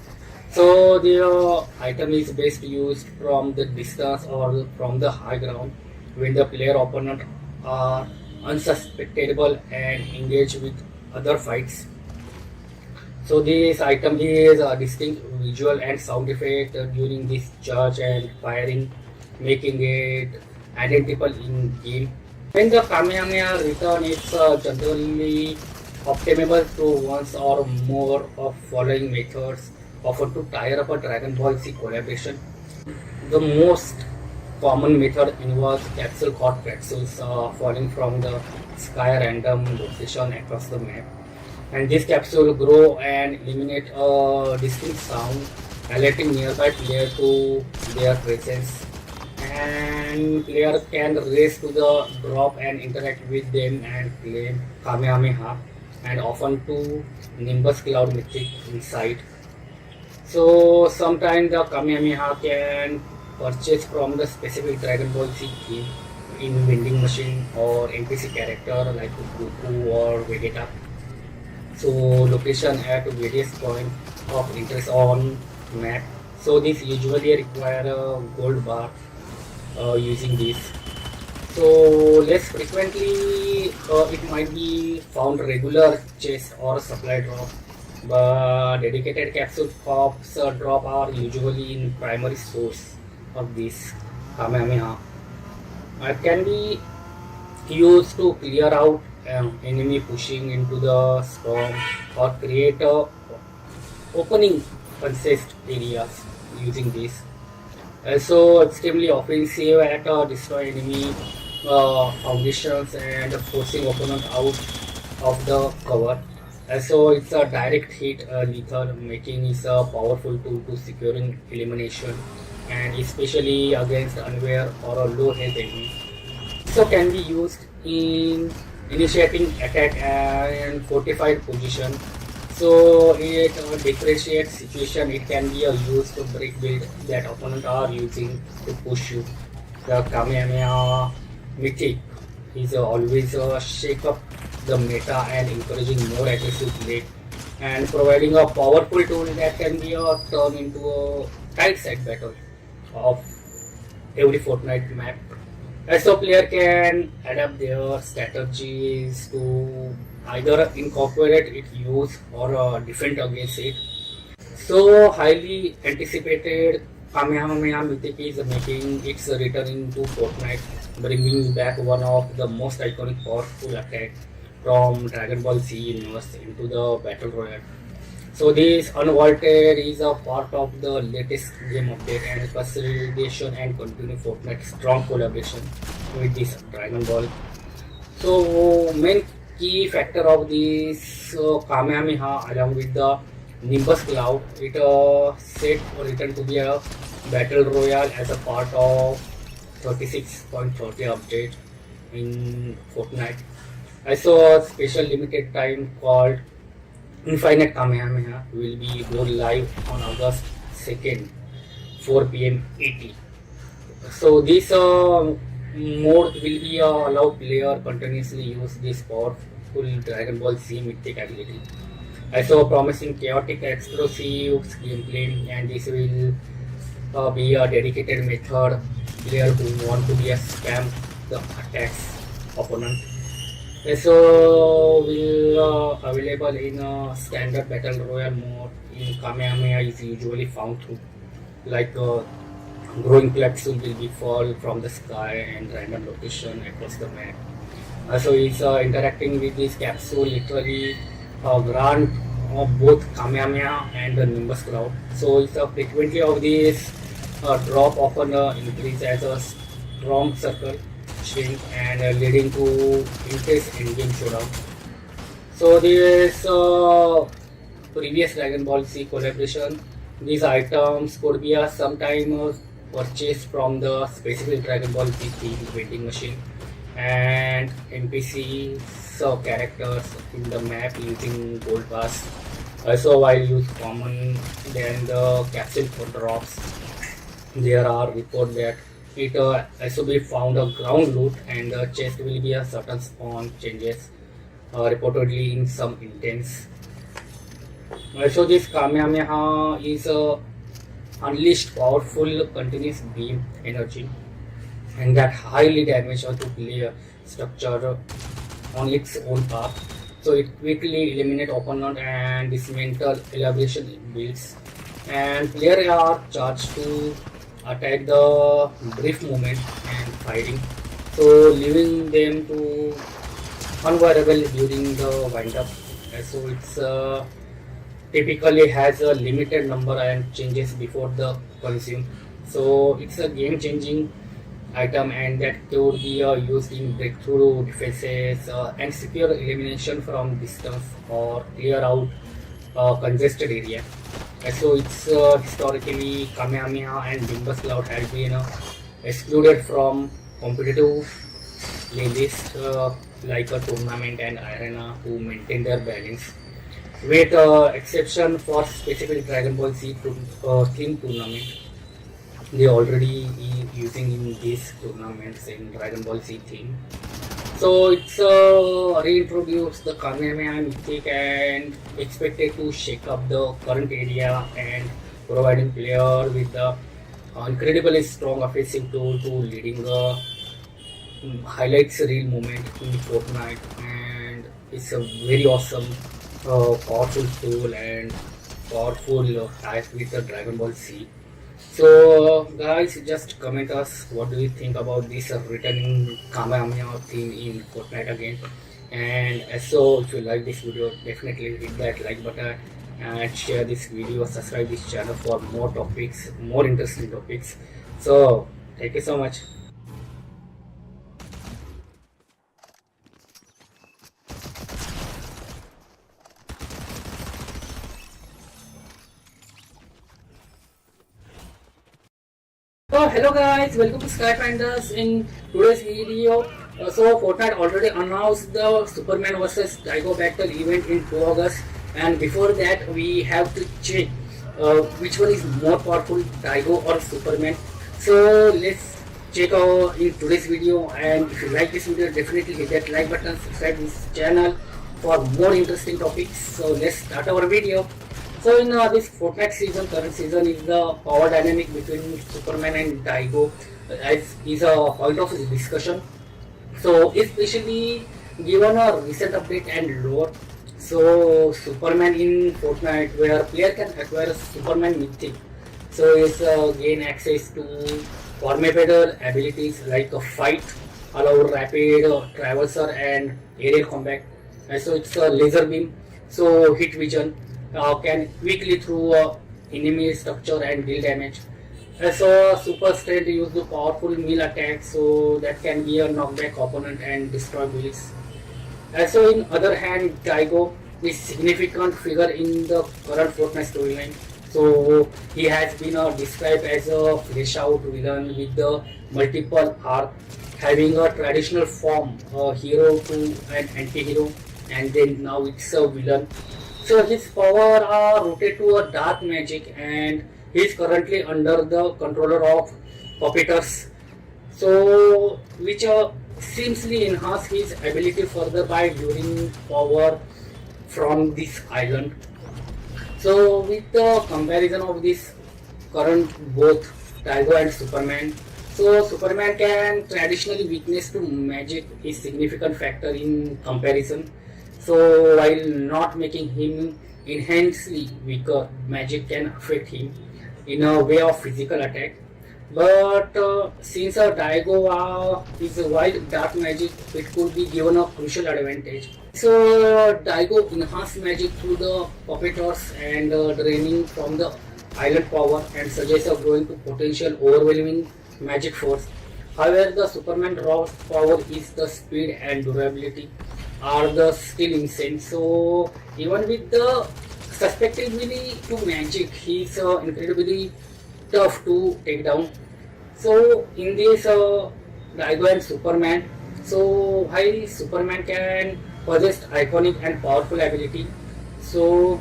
So the item is best used from the distance or from the high ground when the player opponent are unsuspectable and engaged with other fights. So this item is a distinct visual and sound effect during this charge and firing, making it identical in game. When the Kamehameha return, it's generally optimable to once or more of following methods, often to tire up a Dragon Ball Z collaboration. The most common method involves capsule caught capsules falling from the sky random location across the map. And this capsule grow and eliminate a distinct sound, alerting nearby player to their presence. And player can race to the drop and interact with them and claim Kamehameha, and often to Nimbus Cloud Mythic inside. So sometimes the Kamehameha can purchase from the specific Dragon Ball Z game in vending machine or NPC character like Goku or Vegeta. So location at various points of interest on map. So this usually require a gold bar using this. So less frequently it might be found regular chest or supply drop, but dedicated capsule pops drop are usually in primary source of this Kamehameha. It can be used to clear out enemy pushing into the storm or create opening contest areas using this. Also extremely offensive at destroy enemy foundations and forcing opponent out of the cover. Also it's a direct hit lethal, making it a powerful tool to securing elimination and especially against unaware or a low health enemy. So can be used in initiating attack and fortified position. So it differentiates situation. It can be used to break build that opponent are using to push you. The Kamehameha Mythic is always shake up the meta and encouraging more aggressive play and providing a powerful tool that can be turned into a tight set battle of every Fortnite map. So player can adapt their strategies to either incorporate its use or defend against it. So highly anticipated Kamehameha Mythic is making its return into Fortnite, bringing back one of the most iconic powerful attacks from Dragon Ball Z universe into the Battle Royale. So this Unvaulted is a part of the latest game update and consolidation and continue Fortnite's strong collaboration with this Dragon Ball. So main key factor of this Kamehameha along with the Nimbus Cloud, it set return to be a Battle Royale as a part of 36.30 update in Fortnite. I saw a special limited time called Infinite Kamehameha will be go live on August 2nd, 4 p.m. ET. So this mode will be allow player continuously use this powerful Dragon Ball Z mythic ability. I saw promising chaotic explosive gameplay, and this will be a dedicated method player who want to be a spam the attacks opponent. So will available in a standard battle royale mode. In Kamehameha is usually found through like growing plexus will be fall from the sky and random location across the map. So it's interacting with this capsule literally grant of both Kamehameha and the Nimbus Cloud. So it's a frequency of this drop often increase as a strong circle shrink and leading to intense endgame showdown. So this previous Dragon Ball Z collaboration, these items could be sometime purchased from the specific Dragon Ball Z theme vending machine and NPCs characters in the map using gold pass. Also while use common then the capsule for drops. There are reports that it also be found a ground loot and the chest will be a certain spawn changes reportedly in some intents. Also this Kamehameha is unleashed powerful continuous beam energy and that highly damage to player structure on its own path. So it quickly eliminate opponent and dismantle elaboration builds and players are charged to attack the brief movement and firing, so leaving them to unvulnerable during the wind up. So it's typically has a limited number and changes before the consume. So it's a game changing item and that could be used in breakthrough defenses and secure elimination from distance or clear out congested area. So it's historically Kamehameha and Nimbus Cloud had been excluded from competitive playlists like a tournament and arena to maintain their balance. With exception for specific Dragon Ball Z theme tournament, they already using in these tournaments in Dragon Ball Z theme. So it's reintroduced the Kamehameha mythic and expected to shake up the current area and providing player with the incredibly strong offensive tool to leading highlights real moment in Fortnite, and it's a very awesome powerful tool and powerful type with the Dragon Ball Z. So guys, just comment us what do you think about this returning Kamehameha theme in Fortnite again. And so if you like this video, definitely hit that like button and share this video, subscribe this channel for more topics, more interesting topics. So thank you so much. So hello guys, welcome to SkyFinders. In today's video, so Fortnite already announced the Superman vs Daigo battle event in 2 August, and before that we have to check which one is more powerful, Daigo or Superman. So let's check in today's video, and if you like this video, definitely hit that like button, subscribe this channel for more interesting topics. So let's start our video. So in this Fortnite season, current season is the power dynamic between Superman and Daigo as is a point of discussion. So especially given a recent update and lore, so Superman in Fortnite where player can acquire Superman mythic, so it's gain access to formidable abilities like a fight, allow rapid traversal and aerial combat. And so it's a laser beam, so hit vision. Can quickly through enemy structure and deal damage. So super strength use the powerful melee attack, so that can be a knockback opponent and destroy builds. Also in other hand, Daigo is significant figure in the current Fortnite storyline. So he has been described as a flesh out villain with the multiple arc, having a traditional form, a hero to an anti-hero, and then now it's a villain. So his power are rooted to a dark magic, and he is currently under the controller of puppeteers. So which seemsly enhance his ability further by luring power from this island. So with the comparison of this current both Daigo and Superman, so Superman can traditionally weakness to magic is significant factor in comparison. So while not making him inherently weaker, magic can affect him in a way of physical attack. But since Daigo is a wild dark magic, it could be given a crucial advantage. So Daigo enhanced magic through the puppeteers and draining from the island power and suggests a growing to potential overwhelming magic force. However, the Superman raw power is the speed and durability are the still insane. So even with the susceptibility to magic, he's incredibly tough to take down. So in this Daigo and Superman, so while Superman can possess iconic and powerful ability, so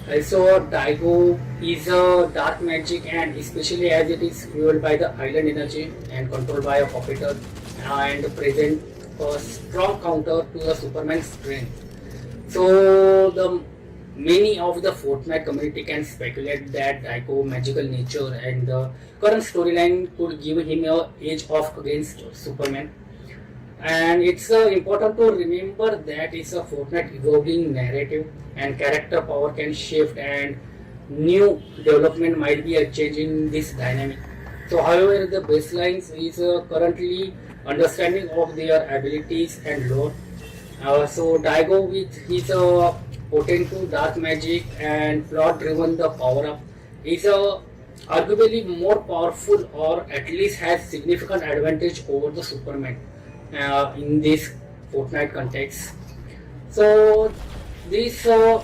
also Daigo is a dark magic, and especially as it is fueled by the island energy and controlled by a puppeteer and present a strong counter to the Superman's strength. So the many of the Fortnite community can speculate that Daigo magical nature and the current storyline could give him an edge of against Superman. And it's important to remember that it's a Fortnite evolving narrative and character power can shift and new development might be a change in this dynamic. So however the baselines is currently understanding of their abilities and lore. So Daigo with his potent to dark magic and plot driven the power up is arguably more powerful or at least has significant advantage over the Superman in this Fortnite context. So this all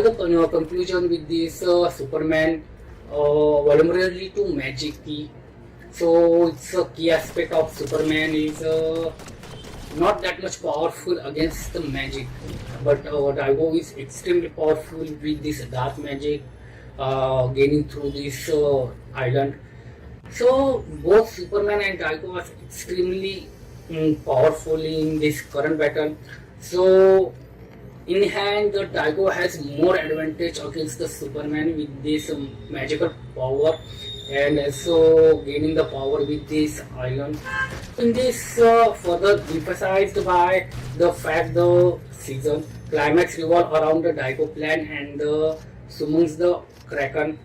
the conclusion with this Superman vulnerability to magic key. So it's a key aspect of Superman is not that much powerful against the magic, but Daigo is extremely powerful with this dark magic gaining through this island. So both Superman and Daigo are extremely powerful in this current battle. So in hand, the Daigo has more advantage against the Superman with this magical power and also gaining the power with this island. In this further emphasized by the fact the season climax revolve around the Daigo plan and summons the Kraken.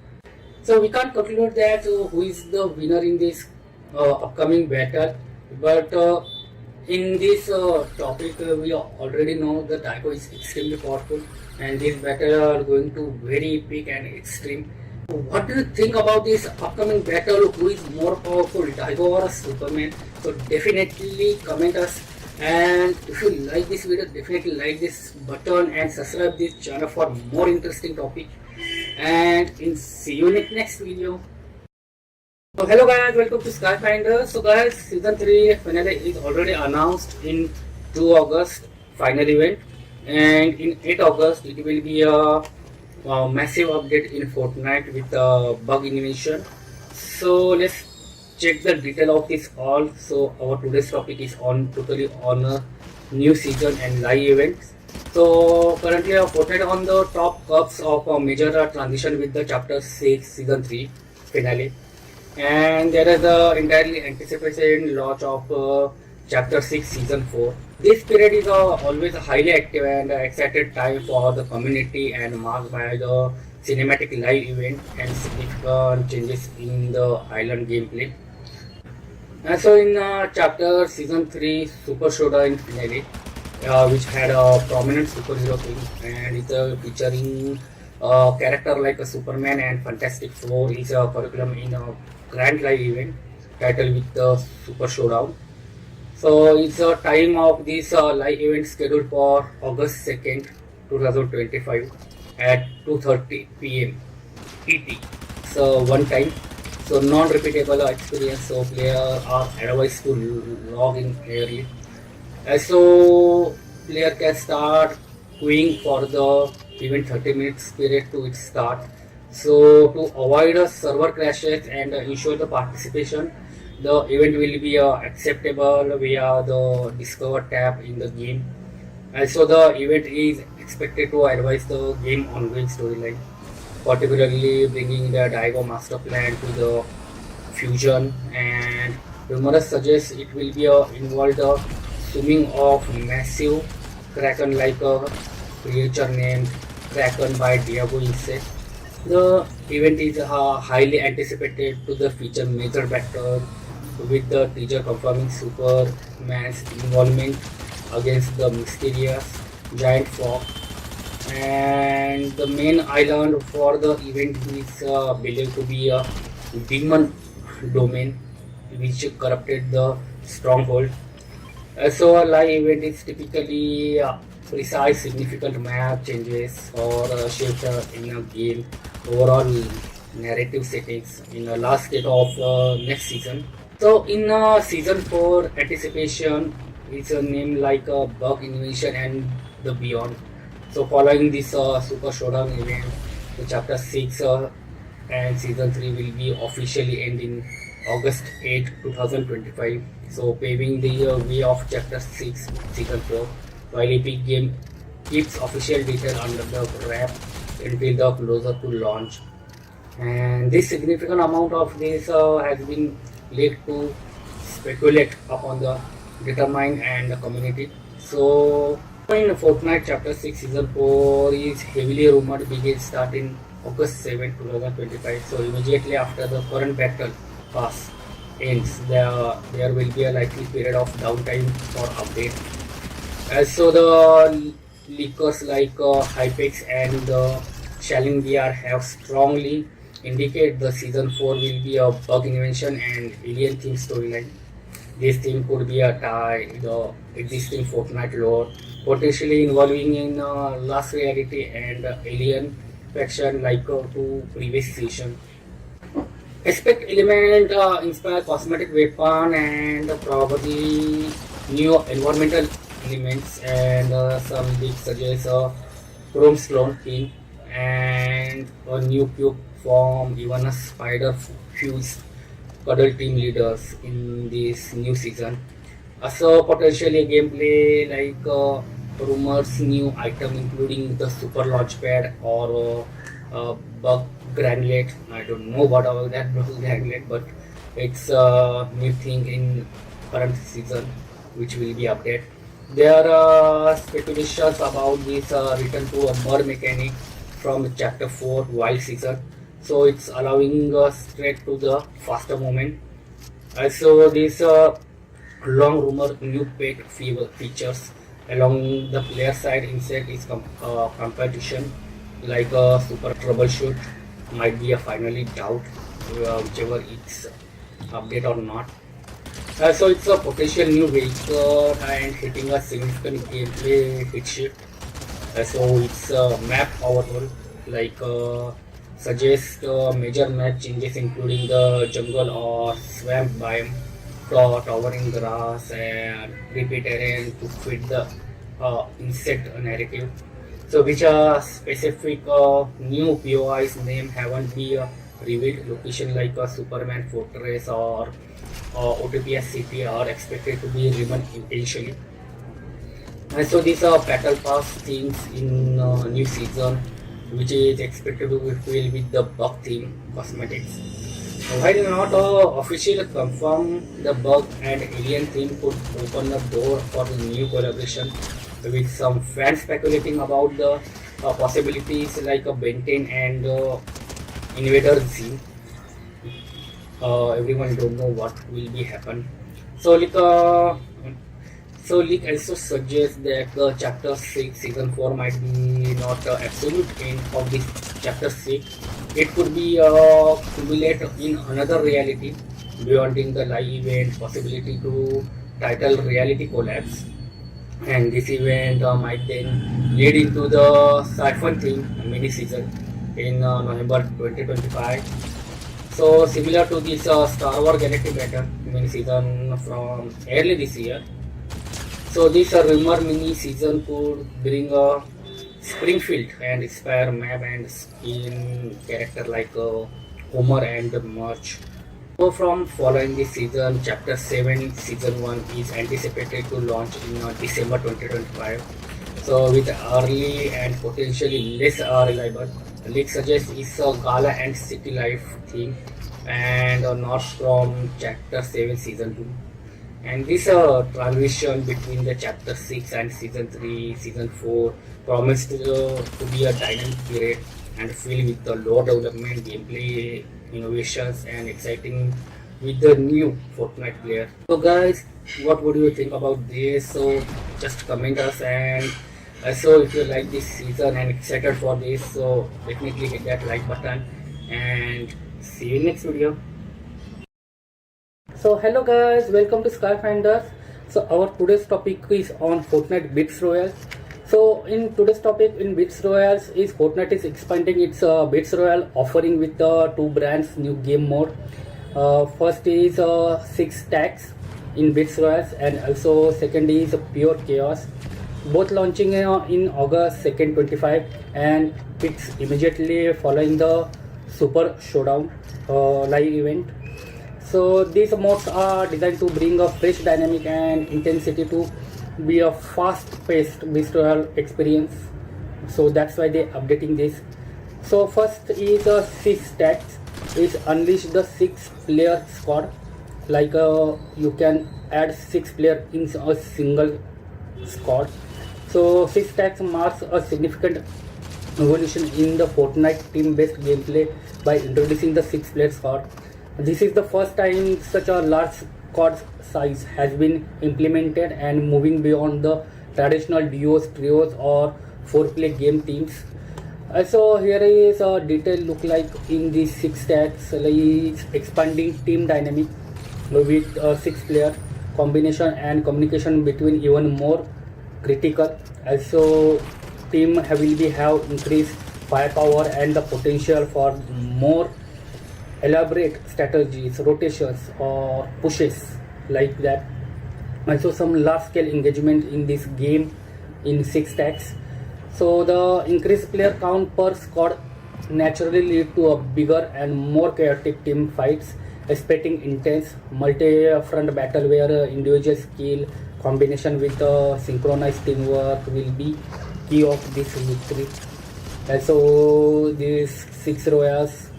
So we can't conclude that who is the winner in this upcoming battle, but in this topic we already know that Daigo is extremely powerful and this battle are going to very epic and extreme. What do you think about this upcoming battle? Who is more powerful, Daigo or Superman? So definitely comment us, and if you like this video, definitely like this button and subscribe this channel for more interesting topic. And see you in next video. So hello guys, welcome to SkyFinders. So guys, season 3 finale is already announced in 2 August final event, and in 8 August it will be a massive update in Fortnite with bug invention. So let's check the detail of this all. So our today's topic is totally on a new season and live events. So currently Fortnite on the top cups of a major transition with the chapter 6 season 3 finale, and there is the entirely anticipated launch of chapter 6 season 4. This period is always a highly active and excited time for the community and marked by the cinematic live event and significant changes in the island gameplay. And so in chapter season 3 Super Showdown finale, which had a prominent superhero theme and it's featuring a character like a Superman and Fantastic Four is a curriculum in a grand live event titled with the Super Showdown. So it's a time of this live event scheduled for August 2nd, 2025 at 2:30 p.m. ET. So one time. So non-repeatable experience, so players are advised to log in early. So player can start queuing for the event 30 minutes period to its start. So to avoid server crashes and ensure the participation, the event will be acceptable via the Discover tab in the game. Also, the event is expected to advise the game ongoing storyline, particularly bringing the Daigo master plan to the fusion. And rumors suggest it will be involved swimming of massive kraken like a creature named Kraken by Diablo insect. The event is highly anticipated to the feature major battle with the teaser confirming Superman's involvement against the mysterious giant frog. And the main island for the event is believed to be a demon domain which corrupted the stronghold. So a live event is typically precise significant map changes or shift in a game overall narrative settings in the last state of next season. So in season 4 anticipation is a name like bug invasion and the beyond. So following this super showdown event, the chapter 6 and season 3 will be officially end in August 8, 2025. So paving the way of chapter 6 season 4, while Epic Game keeps official detail under the wrap until the closer to launch. And this significant amount of this has been led to speculate upon the determined and the community. So in Fortnite chapter 6 season 4 is heavily rumored begin starting August 7, 2025. So immediately after the current battle pass ends, there will be a likely period of downtime for update. So the leakers like Hypex and Shalin VR have strongly indicate the season 4 will be a bug invention and alien theme storyline. This theme could be a tie the existing Fortnite lore, potentially involving in Lost Reality and alien faction like to previous season. Expect element inspire cosmetic weapon and probably new environmental elements, and some leaks suggest chrome stone pin and a new cube form, even a spider fused cuddle team leaders in this new season. So potentially gameplay like rumors new item including the super launchpad or bug granulate. I don't know what about that bug granulate, but it's a new thing in current season which will be updated. There are speculations about this return to a mer mechanic from chapter 4 wild season, so it's allowing us straight to the faster movement. Also this long rumored new pet features along the player side insect is competition like a super troubleshoot might be a finally doubt whichever it's update or not. So it's a potential new vehicle and hitting a significant gameplay hit shift. So it's map overhaul like suggest major map changes including the jungle or swamp biome, towering grass and repeat terrain to fit the insect narrative. So which are specific new POIs name haven't been revealed. Location like Superman Fortress or OTPS City are expected to be remain initially. And so these are battle pass themes in new season, which is expected to be filled with the bug theme cosmetics. While not officially confirmed, the bug and alien theme could open the door for the new collaboration, with some fans speculating about the possibilities like a Benten and Invader Z. Everyone don't know what will be happen. So leak also suggests that the chapter 6 season 4 might be not absolute end of this chapter 6. It could be accumulate in another reality beyond in the live event, possibility to title reality collapse, and this event might then lead into the sci-fi theme mini season in November 2025. So similar to this Star Wars Galactic Battle mini season from early this year. So this rumor mini season could bring a Springfield and inspire map and skin character like Homer and March. So from following this season, Chapter 7 Season 1 is anticipated to launch in December 2025. So with early and potentially less reliable, leak suggests it's a gala and city life theme and not from Chapter 7 Season 2. And this transition between the Chapter 6 and Season 3, Season 4 promised to be a dynamic period and filled with the low development, gameplay, innovations and exciting with the new Fortnite player. So guys, what would you think about this? So just comment us, and also if you like this season and excited for this, so definitely hit that like button and see you in next video. So hello guys, welcome to SkyFinders. So our today's topic is on Fortnite Battle Royale. So in today's topic in Battle Royale is Fortnite is expanding its Battle Royale offering with two brands new game mode. First is 6 stacks in Battle Royale, and also second is Pure Chaos. Both launching in August 2nd 25, and it's immediately following the Super Showdown live event. So these modes are designed to bring a fresh dynamic and intensity to be a fast-paced Battle Royale experience. So that's why they're updating this. So first is 6 stacks, is unleash the 6-player squad. Like you can add 6 players in a single squad. So 6 stacks marks a significant evolution in the Fortnite team-based gameplay by introducing the 6-player squad. This is the first time such a large squad size has been implemented and moving beyond the traditional duos, trios or 4-player game teams. Also here is a detailed look like in these 6 stacks, like expanding team dynamic with 6-player combination and communication between even more critical. Also team will have increased firepower and the potential for more elaborate strategies, rotations or pushes like that. Also some large scale engagement in this game in 6 stacks. So the increased player count per squad naturally lead to a bigger and more chaotic team fights, expecting intense multi-front battle where individual skill combination with synchronized teamwork will be key of this victory. Also these 6 royals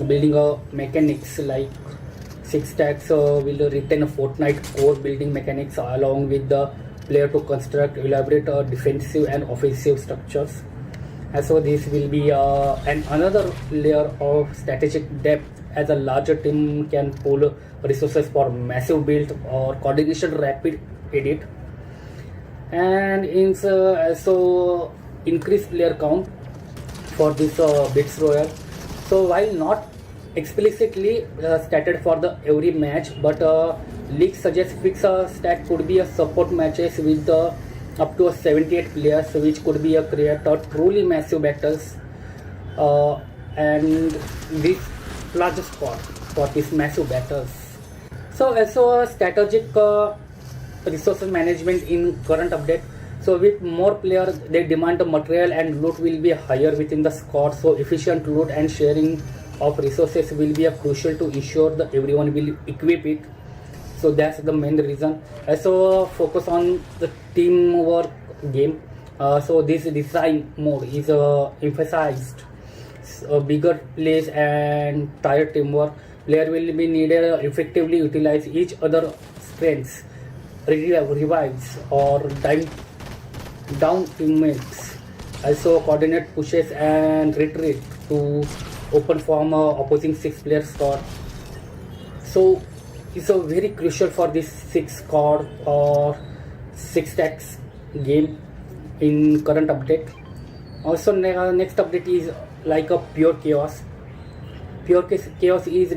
building mechanics like 6 stacks will retain a Fortnite core building mechanics along with the player to construct elaborate defensive and offensive structures. And so this will be another layer of strategic depth, as a larger team can pool resources for massive build or coordination rapid edit. And in also increased player count for this Battle Royale. So while not explicitly stated for the every match, but leaks suggest fixed stack could be a support matches with up to 78 players, which could be a create truly massive battles and this large squad for these massive battles. So also strategic resources management in current update. So with more players, they demand the material and loot will be higher within the squad. So efficient loot and sharing of resources will be crucial to ensure that everyone will equip it. So that's the main reason. Also focus on the teamwork game. So this design mode is emphasized bigger plays and tighter teamwork. Player will be needed effectively utilize each other strengths, revives or down teammates. Also coordinate pushes and retreat to open from opposing 6-player squad. So it's a very crucial for this 6 squad or 6 stacks game in current update. Also next update is like a Pure Chaos. Pure Chaos is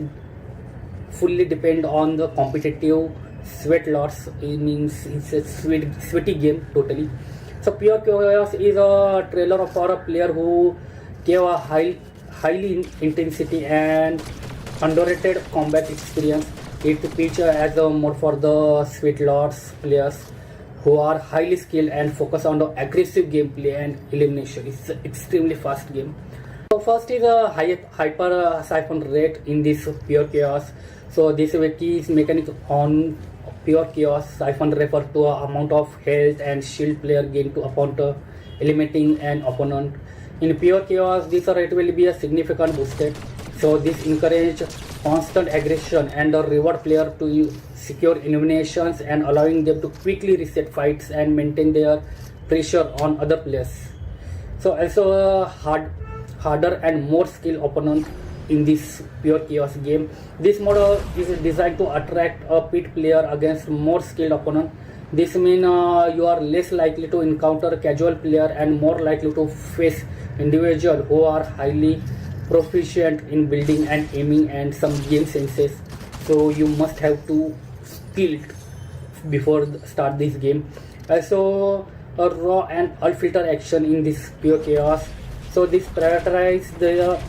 fully depend on the competitive sweat lots. It means it's a sweaty game totally. So Pure Chaos is a trailer for a player who gave a highly intensity and underrated combat experience. It features as a mode for the sweet lords players who are highly skilled and focus on the aggressive gameplay and elimination. It's an extremely fast game. So first is a hyper siphon rate in this pure chaos. So this key is mechanic on pure chaos. Siphon refer to a amount of health and shield player gain to upon eliminating an opponent. In pure chaos, this rate will be a significant boosted. So this encourage constant aggression and reward player to secure eliminations and allowing them to quickly reset fights and maintain their pressure on other players. So also a harder and more skilled opponent in this pure chaos game. This model is designed to attract a pit player against more skilled opponent. This means you are less likely to encounter casual player and more likely to face individuals who are highly proficient in building and aiming and some game senses. So you must have to skilled before start this game. Also a raw and unfiltered action in this pure chaos. So this prioritizes the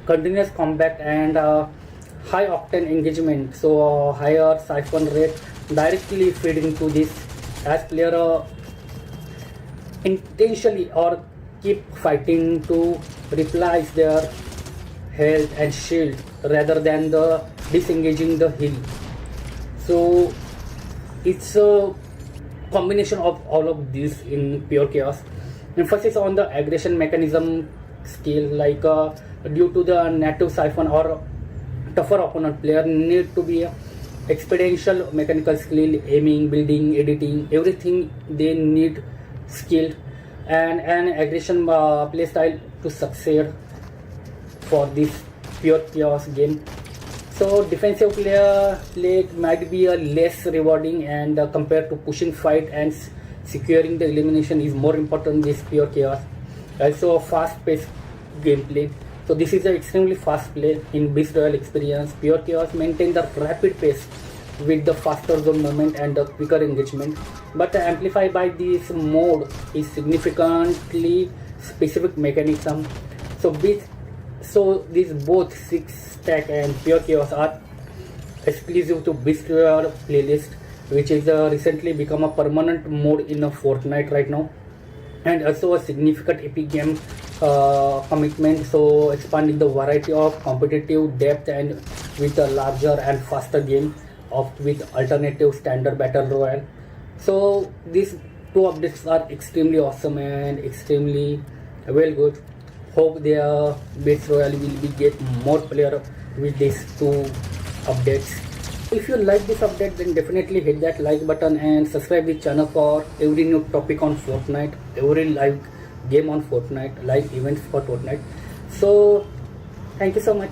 continuous combat and high octane engagement. So higher siphon rate directly feed into this as player intentionally or keep fighting to replace their health and shield rather than the disengaging the heal. So it's a combination of all of these in pure chaos. Emphasis on the aggression mechanism skill, like due to the native siphon or tougher opponent, player need to be experiential mechanical skill, aiming, building, editing, everything they need skilled and an aggression playstyle to succeed for this pure chaos game. So defensive play might be a less rewarding and compared to pushing fight and securing the elimination is more important this pure chaos. Also fast paced gameplay. So this is an extremely fast play in Beast Royale experience. Pure chaos maintain the rapid pace with the faster zone movement and the quicker engagement, but amplified by this mode is significantly specific mechanism. So these both six stack and pure chaos are exclusive to Beast Royale playlist, which is recently become a permanent mode in a Fortnite right now, and also a significant epic game commitment. So expanding the variety of competitive depth and with a larger and faster game of with alternative standard battle royale. So these two updates are extremely awesome and extremely well good. Hope their Beast Royale will be get more player with these two updates. If you like this update, then definitely hit that like button and subscribe the channel for every new topic on Fortnite, every live game on Fortnite, live events for Fortnite. So thank you so much.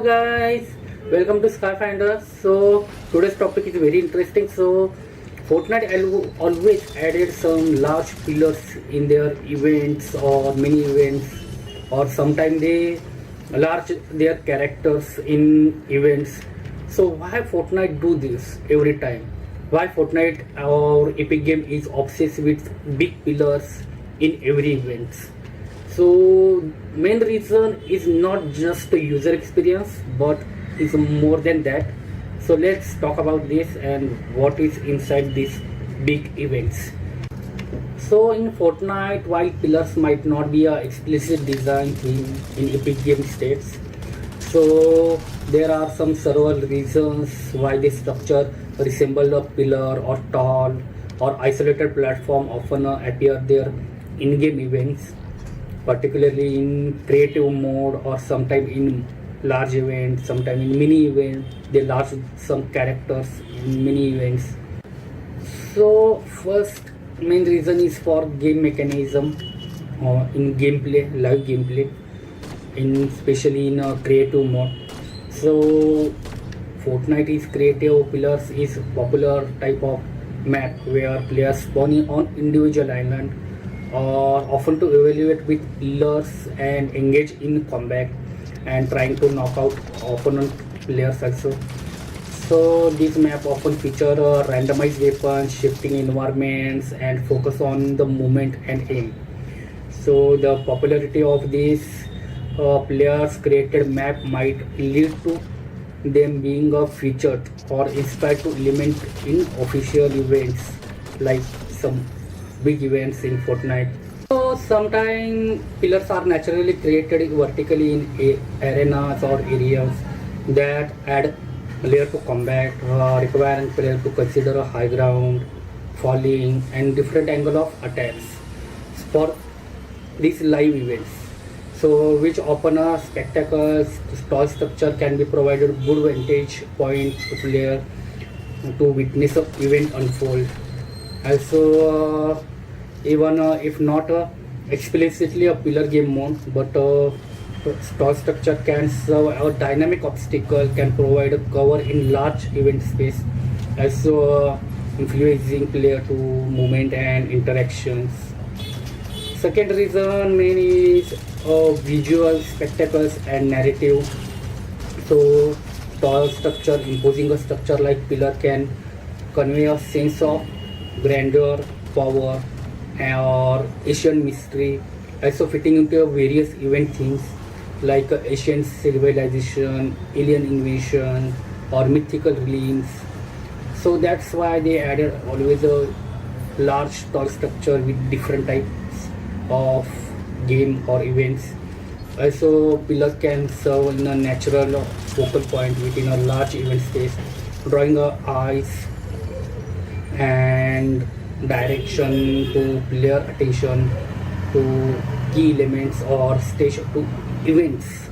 guys, welcome to SkyFinders. So today's topic is very interesting. So Fortnite always added some large pillars in their events or mini events, or sometimes they large their characters in events. So why Fortnite do this every time? Why Fortnite or Epic Game is obsessed with big pillars in every event? So main reason is not just the user experience, but is more than that. So let's talk about this and what is inside these big events. So in Fortnite, while pillars might not be a explicit design in Epic Game states, so there are some several reasons why this structure resemble a pillar or tall or isolated platform often appear there in-game events, particularly in creative mode or sometimes in large events, sometimes in mini events. They large some characters in mini events. So first main reason is for game mechanism in gameplay, live gameplay, in especially in a creative mode. So Fortnite is creative pillars is popular type of map where players spawn in on individual island or often to evaluate with pillars and engage in combat and trying to knock out opponent players also. So this map often feature randomized weapons, shifting environments and focus on the movement and aim. So the popularity of these players created map might lead to them being featured or inspired to element in official events like some big events in Fortnite. So sometimes pillars are naturally created vertically in arenas or areas that add layer to combat, requiring player to consider a high ground, falling and different angle of attacks for these live events. So which open a spectacle, tall structure can be provided good vantage point to player to witness an event unfold. Also even if not explicitly a pillar game mode, but tall structure can serve a dynamic obstacle, can provide a cover in large event space, also influencing player to movement and interactions. Second reason main is visual spectacles and narrative. So tall structure, imposing a structure like pillar can convey a sense of grandeur, power or Asian mystery, also fitting into various event themes like Asian civilization, alien invasion or mythical realms. So that's why they added always a large tall structure with different types of game or events. Also pillar can serve in a natural focal point within a large event space, drawing eyes and direction to player attention to key elements or stage to events,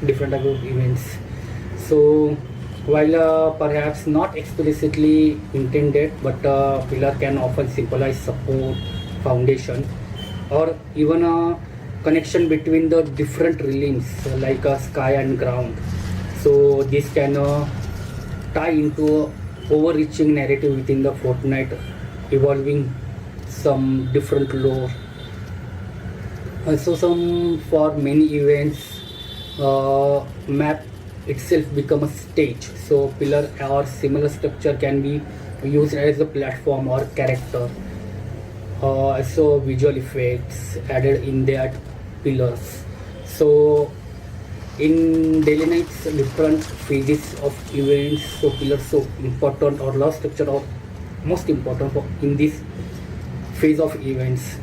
different type of events. So while perhaps not explicitly intended, but pillar can often symbolize support, foundation or even a connection between the different realms like sky and ground. So this can tie into a overreaching narrative within the Fortnite, evolving some different lore. Also some for many events map itself become a stage, so pillar or similar structure can be used as a platform or character. So visual effects added in that pillars. So in daily nights different phases of events, so pillars so important or large structure or most important for in this phase of events.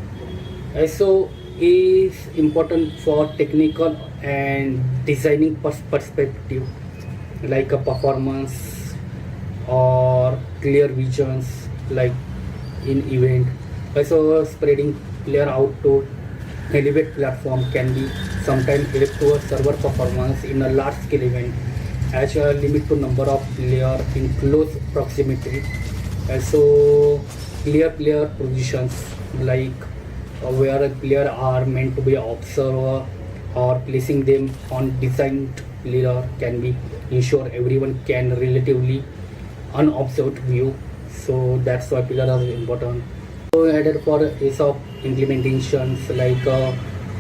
Also is important for technical and designing perspective like a performance or clear visions like in event. Also spreading player out to elevate platform can be sometimes help to a server performance in a large scale event as a limit to number of player in close proximity. Also clear player positions like where a player are meant to be observer or placing them on designed pillar can be ensure everyone can relatively unobserved view. So that's why pillar are important. So added for ease of implementations like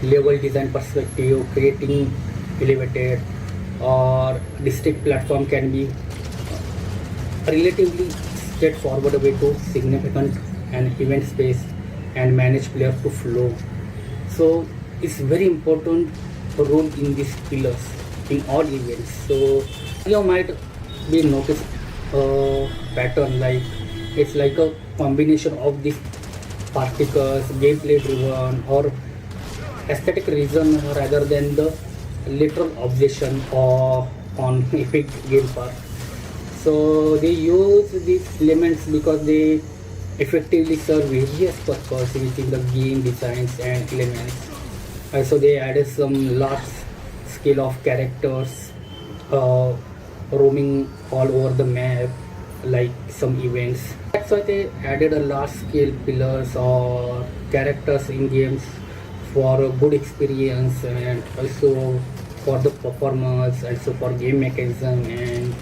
level design perspective, creating elevated or district platform can be relatively straightforward way to significant and event space and manage player to flow. So it's very important role in these pillars in all events. So you might be noticed a pattern like it's like a combination of these particles, gameplay driven or aesthetic reason rather than the literal obsession or on epic game part. So they use these elements because they effectively serve various purposes within the game designs and elements. Also they added some large scale of characters roaming all over the map like some events. That's why they added a large scale pillars or characters in games for a good experience and also for the performance, also for game mechanism, and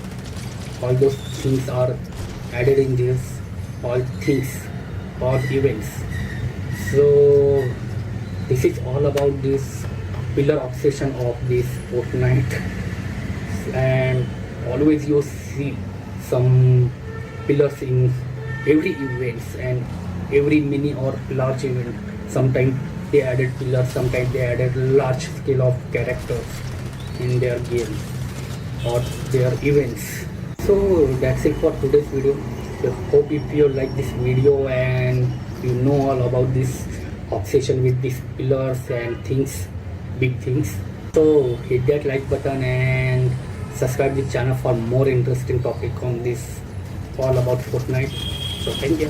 all those things are added in this all things all events. So this is all about this pillar obsession of this Fortnite, and always you see some pillars in every events and every mini or large event. Sometimes they added pillars, sometimes they added large scale of characters in their game or their events. So that's it for today's video. So hope if you like this video and you know all about this obsession with these pillars and things, big things. So hit that like button and subscribe the channel for more interesting topic on this all about Fortnite. So thank you.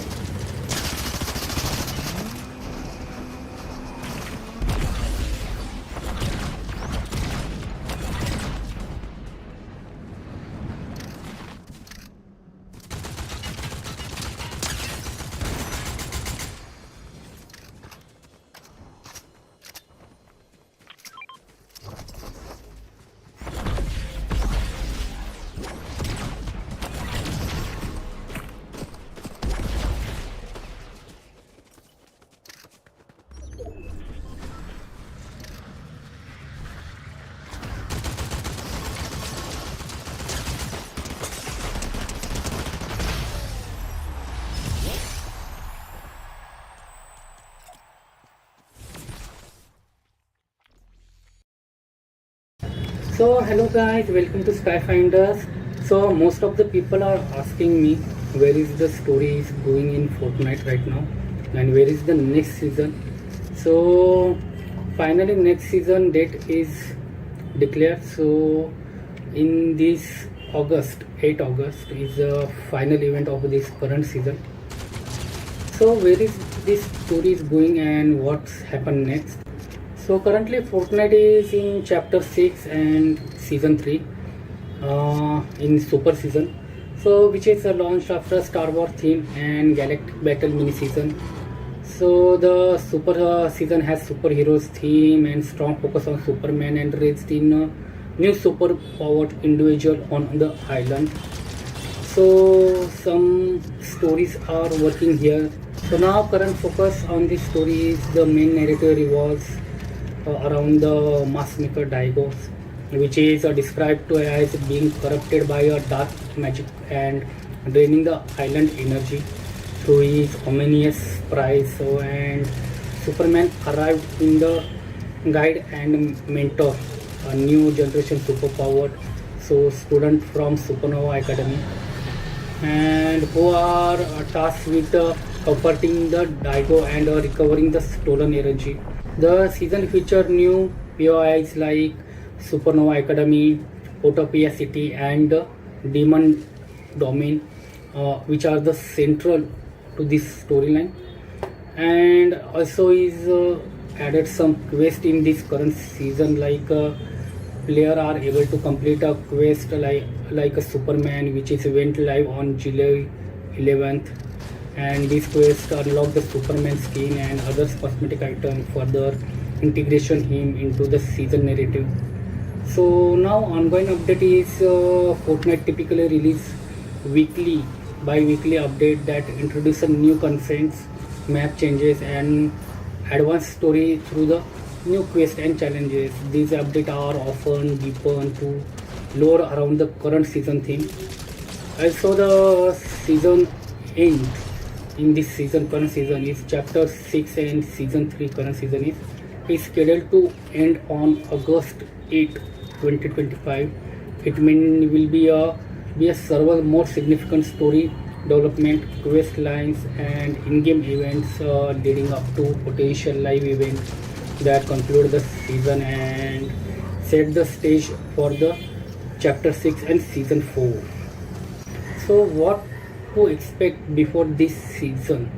So hello guys, welcome to SkyFinders. So most of the people are asking me where is the story is going in Fortnite right now and where is the next season. So finally next season date is declared. So in this August, 8 August is the final event of this current season. So where is this story is going and what's happened next? So currently Fortnite is in chapter 6 and season 3 in super season, so which is launched after Star Wars theme and Galactic Battle mini season. So the super season has superheroes theme and strong focus on Superman and raised in a new super powered individual on the island. So some stories are working here. So now current focus on this story is the main narrative revolves around the mask maker Daigo, which is described to as being corrupted by a dark magic and draining the island energy through his ominous prize. So and Superman arrived in the guide and mentor a new generation superpowered student from Supernova Academy, and who are tasked with comforting the Daigo and recovering the stolen energy. The season featured new POIs like Supernova Academy, Utopia City and Demon Domain, which are the central to this storyline. And also is added some quest in this current season, like player are able to complete a quest like a Superman, which is went live on July 11th. And this quest unlock the Superman skin and other cosmetic items, further integration him into the season narrative. So now ongoing update is Fortnite typically release weekly, bi-weekly update that introduce some new contents, map changes and advanced story through the new quests and challenges. These updates are often deepened to lore around the current season theme. Also the season end in this season, current season is chapter 6 and season 3 current season is scheduled to end on August 8, 2025. It will be a several more significant story development, quest lines and in-game events leading up to potential live events that conclude the season and set the stage for the chapter 6 and season 4. So what to expect before this season,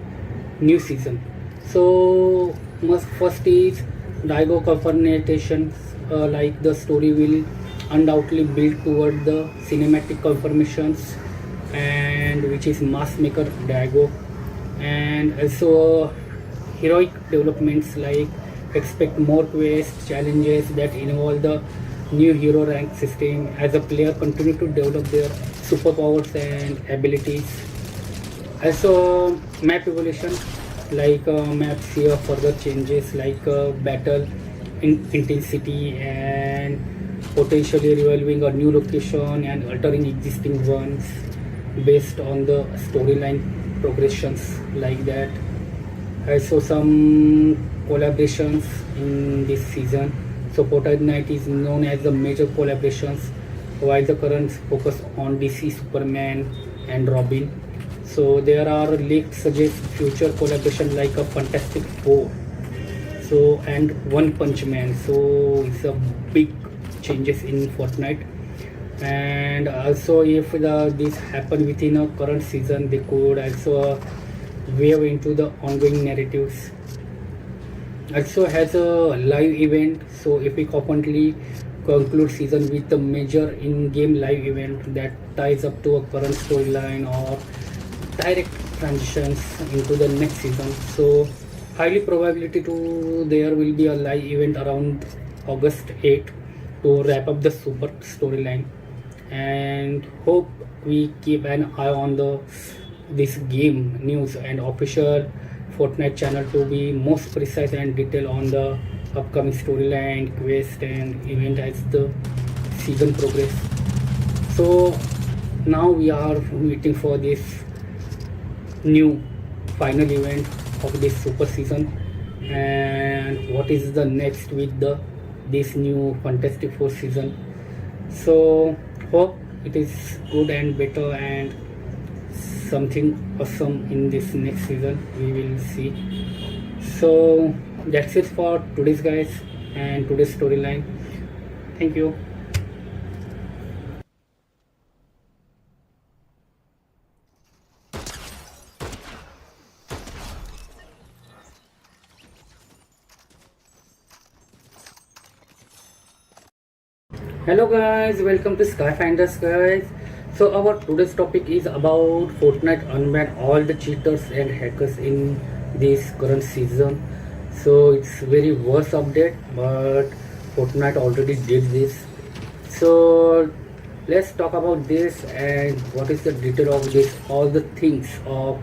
new season? So must first is Daigo confirmations, like the story will undoubtedly build toward the cinematic confirmations and which is mass maker Daigo, and also heroic developments like expect more quests, challenges that involve the new hero rank system as a player continue to develop their superpowers and abilities. Also map evolution, like maps here further changes like battle intensity and potentially revolving a new location and altering existing ones based on the storyline progressions like that. Also some collaborations in this season. So Fortnite is known as the major collaborations while the current focus on DC Superman and Robin. So there are leaks suggest future collaboration like a Fantastic Four, so and One Punch Man. So it's a big changes in Fortnite. And also if this happen within a current season, they could also weave into the ongoing narratives. Also has a live event, so if we currently conclude season with a major in-game live event that ties up to a current storyline or direct transitions into the next season, so highly probability to there will be a live event around August 8 to wrap up the super storyline. And hope we keep an eye on this game news and official Fortnite channel to be most precise and detailed on the upcoming storyline, quest and event as the season progress. So now we are waiting for this new final event of this super season and what is the next with this new Fantastic Four season. So hope it is good and better and something awesome in this next season we will see. So that's it for today's guys and today's storyline. Thank you. Hello guys, welcome to SkyFinders guys. So our today's topic is about Fortnite unban all the cheaters and hackers in this current season. So it's very worst update, but Fortnite already did this. So let's talk about this and what is the detail of this, all the things of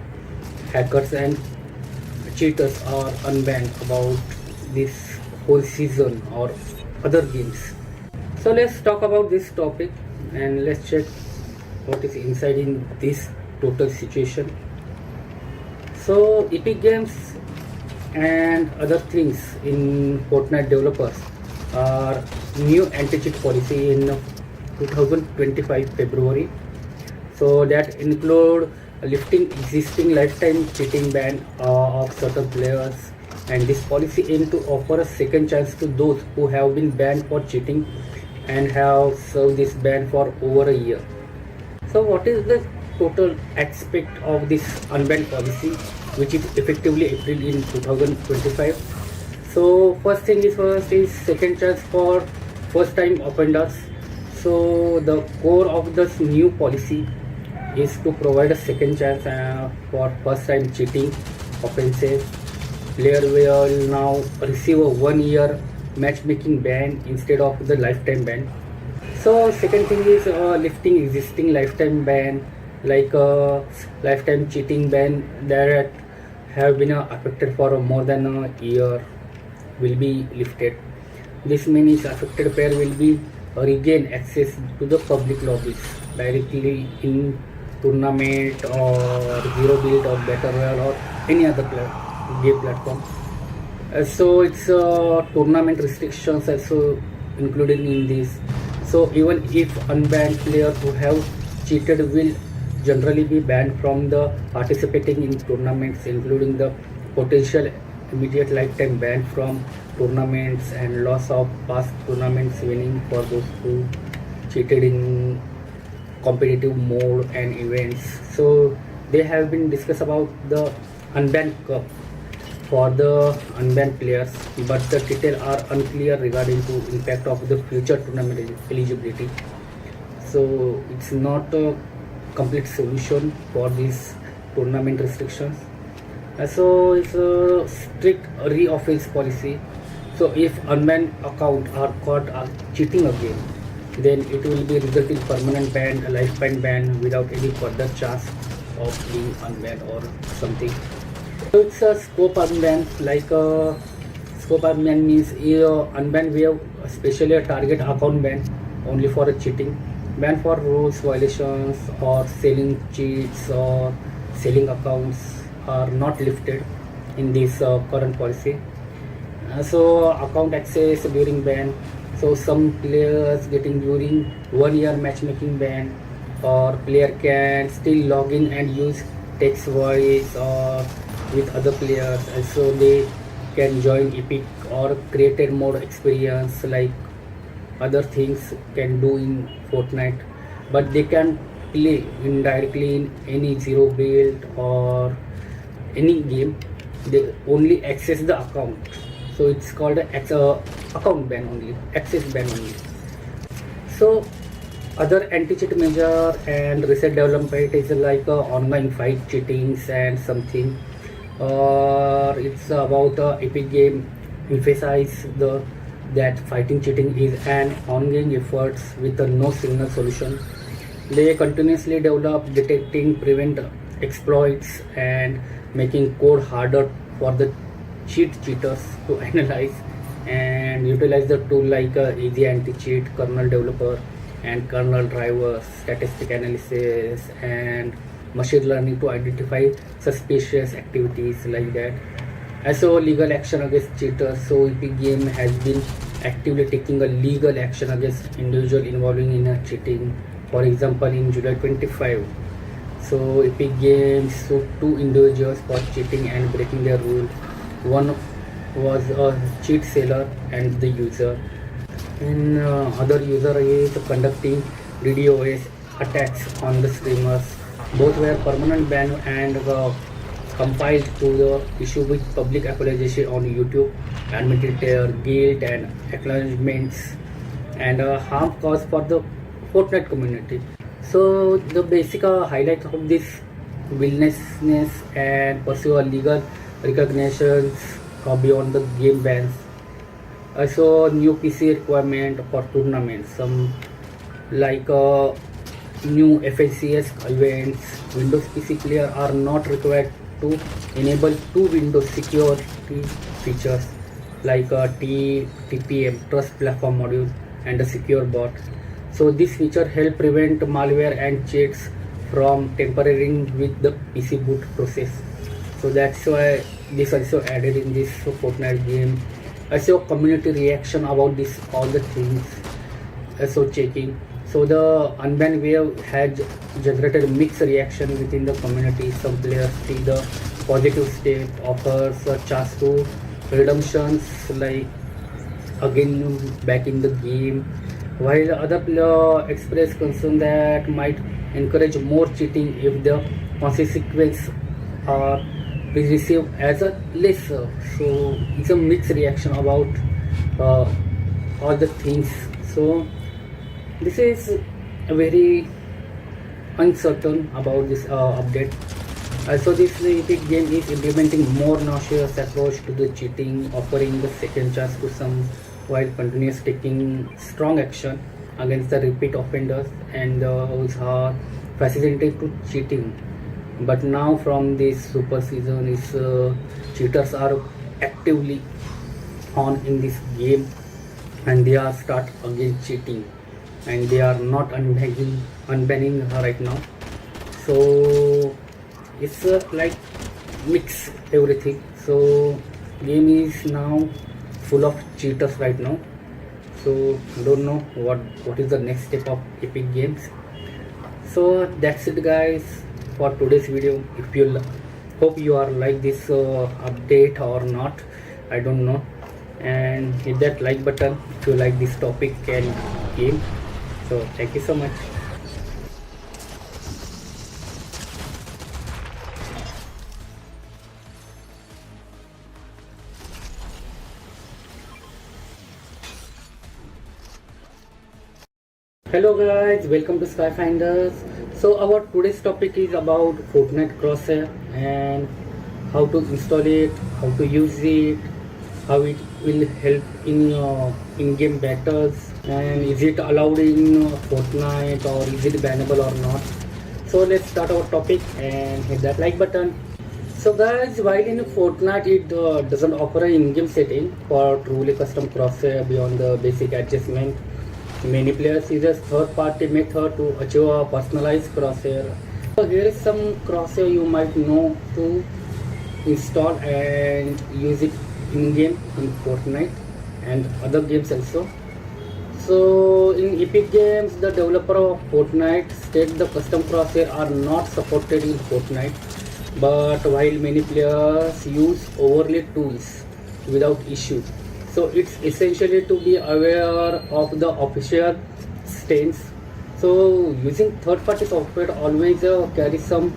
hackers and cheaters are unbanned about this whole season or other games. So let's talk about this topic and let's check what is inside in this total situation. So Epic Games and other things in Fortnite developers are new anti-cheat policy in 2025 February. So that include lifting existing lifetime cheating ban of certain players, and this policy aims to offer a second chance to those who have been banned for cheating and have served this ban for over a year. So what is the total aspect of this unbanned policy, which is effectively April in 2025? So first thing is second chance for first time offenders. So the core of this new policy is to provide a second chance for first time cheating offenses. Player will now receive a 1 year matchmaking ban instead of the lifetime ban. So second thing is lifting existing lifetime ban, like lifetime cheating ban that have been affected for more than a year will be lifted. This means affected player will be regain access to the public lobbies directly in tournament or zero build or battle royale or any other game platform. So it's tournament restrictions also included in this. So even if unbanned players who have cheated will generally be banned from the participating in tournaments, including the potential immediate lifetime ban from tournaments and loss of past tournaments winning for those who cheated in competitive mode and events. So they have been discussed about the unbanned cup for the unbanned players, but the details are unclear regarding to impact of the future tournament eligibility. So it's not a complete solution for these tournament restrictions. So it's a strict re-offense policy. So if unbanned account are caught cheating again, then it will be result in permanent ban, a lifetime ban without any further chance of being unbanned or something. So it's a scope unban, like scope unban means unban we have especially a target account ban only for cheating, ban for rules violations or selling cheats or selling accounts are not lifted in this current policy. So account access during ban, so some players getting during 1 year matchmaking ban, or player can still log in and use text voice or with other players, also they can join epic or created mode experience like other things can do in Fortnite, but they can play indirectly in any zero build or any game. They only access the account, so it's called account ban only, access ban only. So other anti-cheat measure and recent development is like online fight cheatings and something, or it's about epic game emphasize that fighting cheating is an ongoing effort with no single solution. They continuously develop, detecting, prevent exploits and making code harder for the cheaters to analyze and utilize the tool like easy anti-cheat, kernel developer and kernel drivers, statistic analysis and machine learning to identify suspicious activities like that. Also legal action against cheaters. So Epic Game has been actively taking a legal action against individual involving in a cheating. For example, in July 25, so Epic Games sued 2 individuals for cheating and breaking their rule. One was a cheat seller and the user, and other user is conducting DDoS attacks on the streamers. Both were permanent banned and compiled to the issue with public apology on YouTube, admitted their guilt and acknowledgements and harm caused for the Fortnite community. So the basic highlight of this willingness and pursue a legal recognitions beyond the game bans. Also new PC requirement for tournaments, some like new FACS events. Windows PC player are not required to enable 2 Windows security features like TPM, Trust Platform Module, and a secure bot. So this feature help prevent malware and cheats from tampering with the PC boot process. So that's why this also added in this Fortnite game. Also community reaction about this, all the things also checking. So the unbanned wave had generated mixed reaction within the community. Some players see the positive step, offers a chance to redemptions like again back in the game, while other players express concern that might encourage more cheating if the consequences are received as a lesser. So it's a mixed reaction about all the things. So this is very uncertain about this update. Also this Epic Game is implementing more nauseous approach to the cheating, offering the second chance to some while continuously taking strong action against the repeat offenders and those are facilitated to cheating. But now from this super season is cheaters are actively on in this game and they are start again cheating and they are not unbanning right now. So it's like mix everything. So game is now full of cheaters right now. So don't know what is the next step of Epic Games. So that's it guys for today's video. If you hope you are like this update or not, I don't know, and hit that like button if you like this topic and game. So thank you so much. Hello guys, welcome to SkyFinders. So our today's topic is about Fortnite Crosshair and how to install it, how to use it, how it will help in in-game battles, and is it allowed in Fortnite or is it bannable or not. So let's start our topic and hit that like button. So guys, while in Fortnite it doesn't offer an in-game setting for truly custom crosshair beyond the basic adjustment, many players use a third-party method to achieve a personalized crosshair. So here is some crosshair you might know to install and use it in-game in Fortnite and other games also. So in Epic Games, the developer of Fortnite states the custom crosshair are not supported in Fortnite, but while many players use overlay tools without issue. So it's essentially to be aware of the official stance. So using third-party software always carries some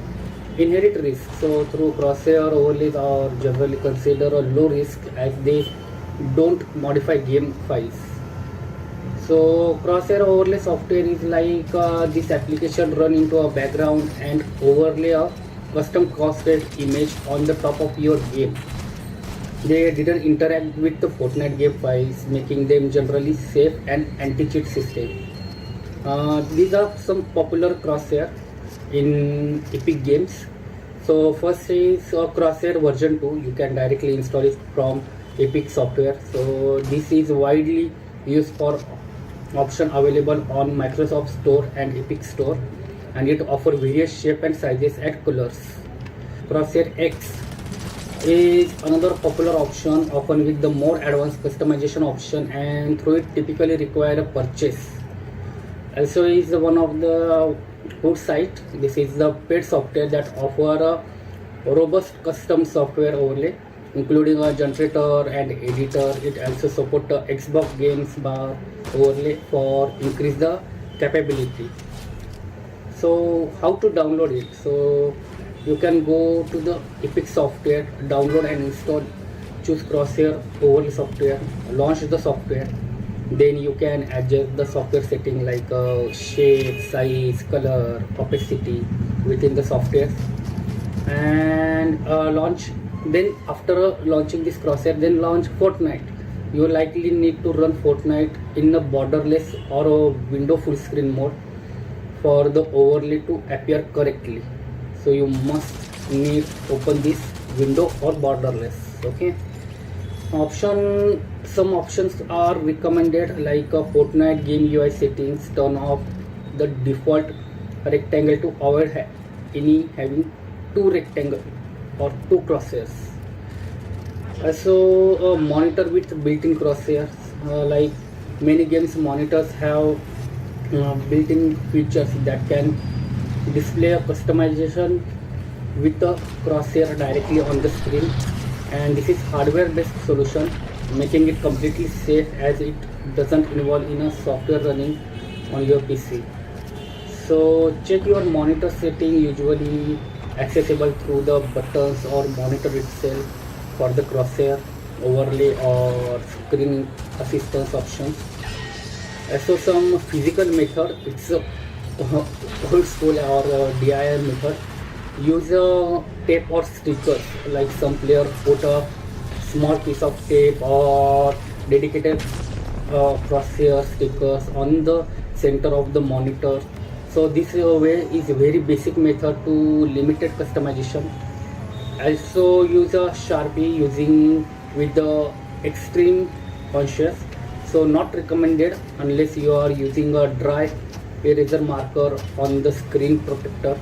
inherent risk. So through crosshair overlays are generally considered a low risk as they don't modify game files. So crosshair overlay software is like this application run into a background and overlay a custom crosshair image on the top of your game. They didn't interact with the Fortnite game files, making them generally safe and anti-cheat system. These are some popular crosshair in Epic Games. So first is crosshair version 2. You can directly install it from Epic software. So this is widely used for option available on Microsoft Store and Epic Store, and it offers various shape and sizes and colors. Crosshair X is another popular option, often with the more advanced customization option, and through it typically require a purchase. Also is one of the good site. This is the paid software that offer a robust custom software overlay, including a generator and editor. It also supports the Xbox Games Bar overlay for increase the capability. So how to download it? So you can go to the Epic software, download and install, choose crosshair overlay software, launch the software. Then you can adjust the software setting like shape, size, color, opacity within the software and launch. Then after launching this crosshair, then launch Fortnite. You likely need to run Fortnite in a borderless or a window full screen mode for the overlay to appear correctly. So you must need open this window or borderless. Okay. Some options are recommended like a Fortnite game UI settings, turn off the default rectangle to avoid any having two rectangle or two crosshairs. Also monitor with built-in crosshairs, like many games monitors have built-in features that can display a customization with the crosshair directly on the screen, and this is hardware based solution, making it completely safe as it doesn't involve in a software running on your PC. So check your monitor setting, usually accessible through the buttons or monitor itself for the crosshair overlay or screen assistance options. Also some physical method, it's a old school or DIY method. Use a tape or stickers, like some player put a small piece of tape or dedicated crosshair stickers on the center of the monitor. So this way is a very basic method to limited customization. Also use a Sharpie using with the extreme conscious, so not recommended unless you are using a dry eraser marker on the screen protector,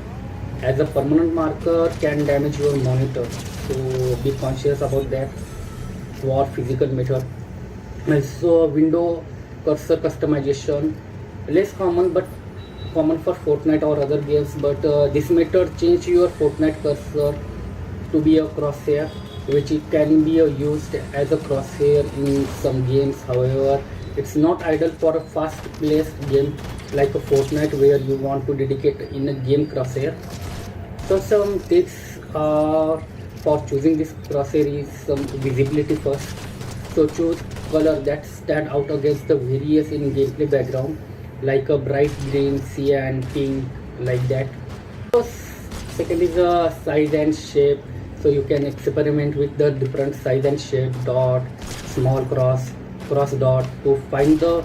as a permanent marker can damage your monitor, so be conscious about that for physical method. Also window cursor customization, less common but common for Fortnite or other games, but this method change your Fortnite cursor to be a crosshair, which it can be used as a crosshair in some games. However, it's not ideal for a fast-paced game like a Fortnite where you want to dedicate in a game crosshair. So some tips for choosing this crosshair is some visibility first. So choose color that stand out against the various in gameplay background, like a bright green, cyan, pink, like that. So second is the size and shape. So you can experiment with the different size and shape, dot, small cross dot, to find the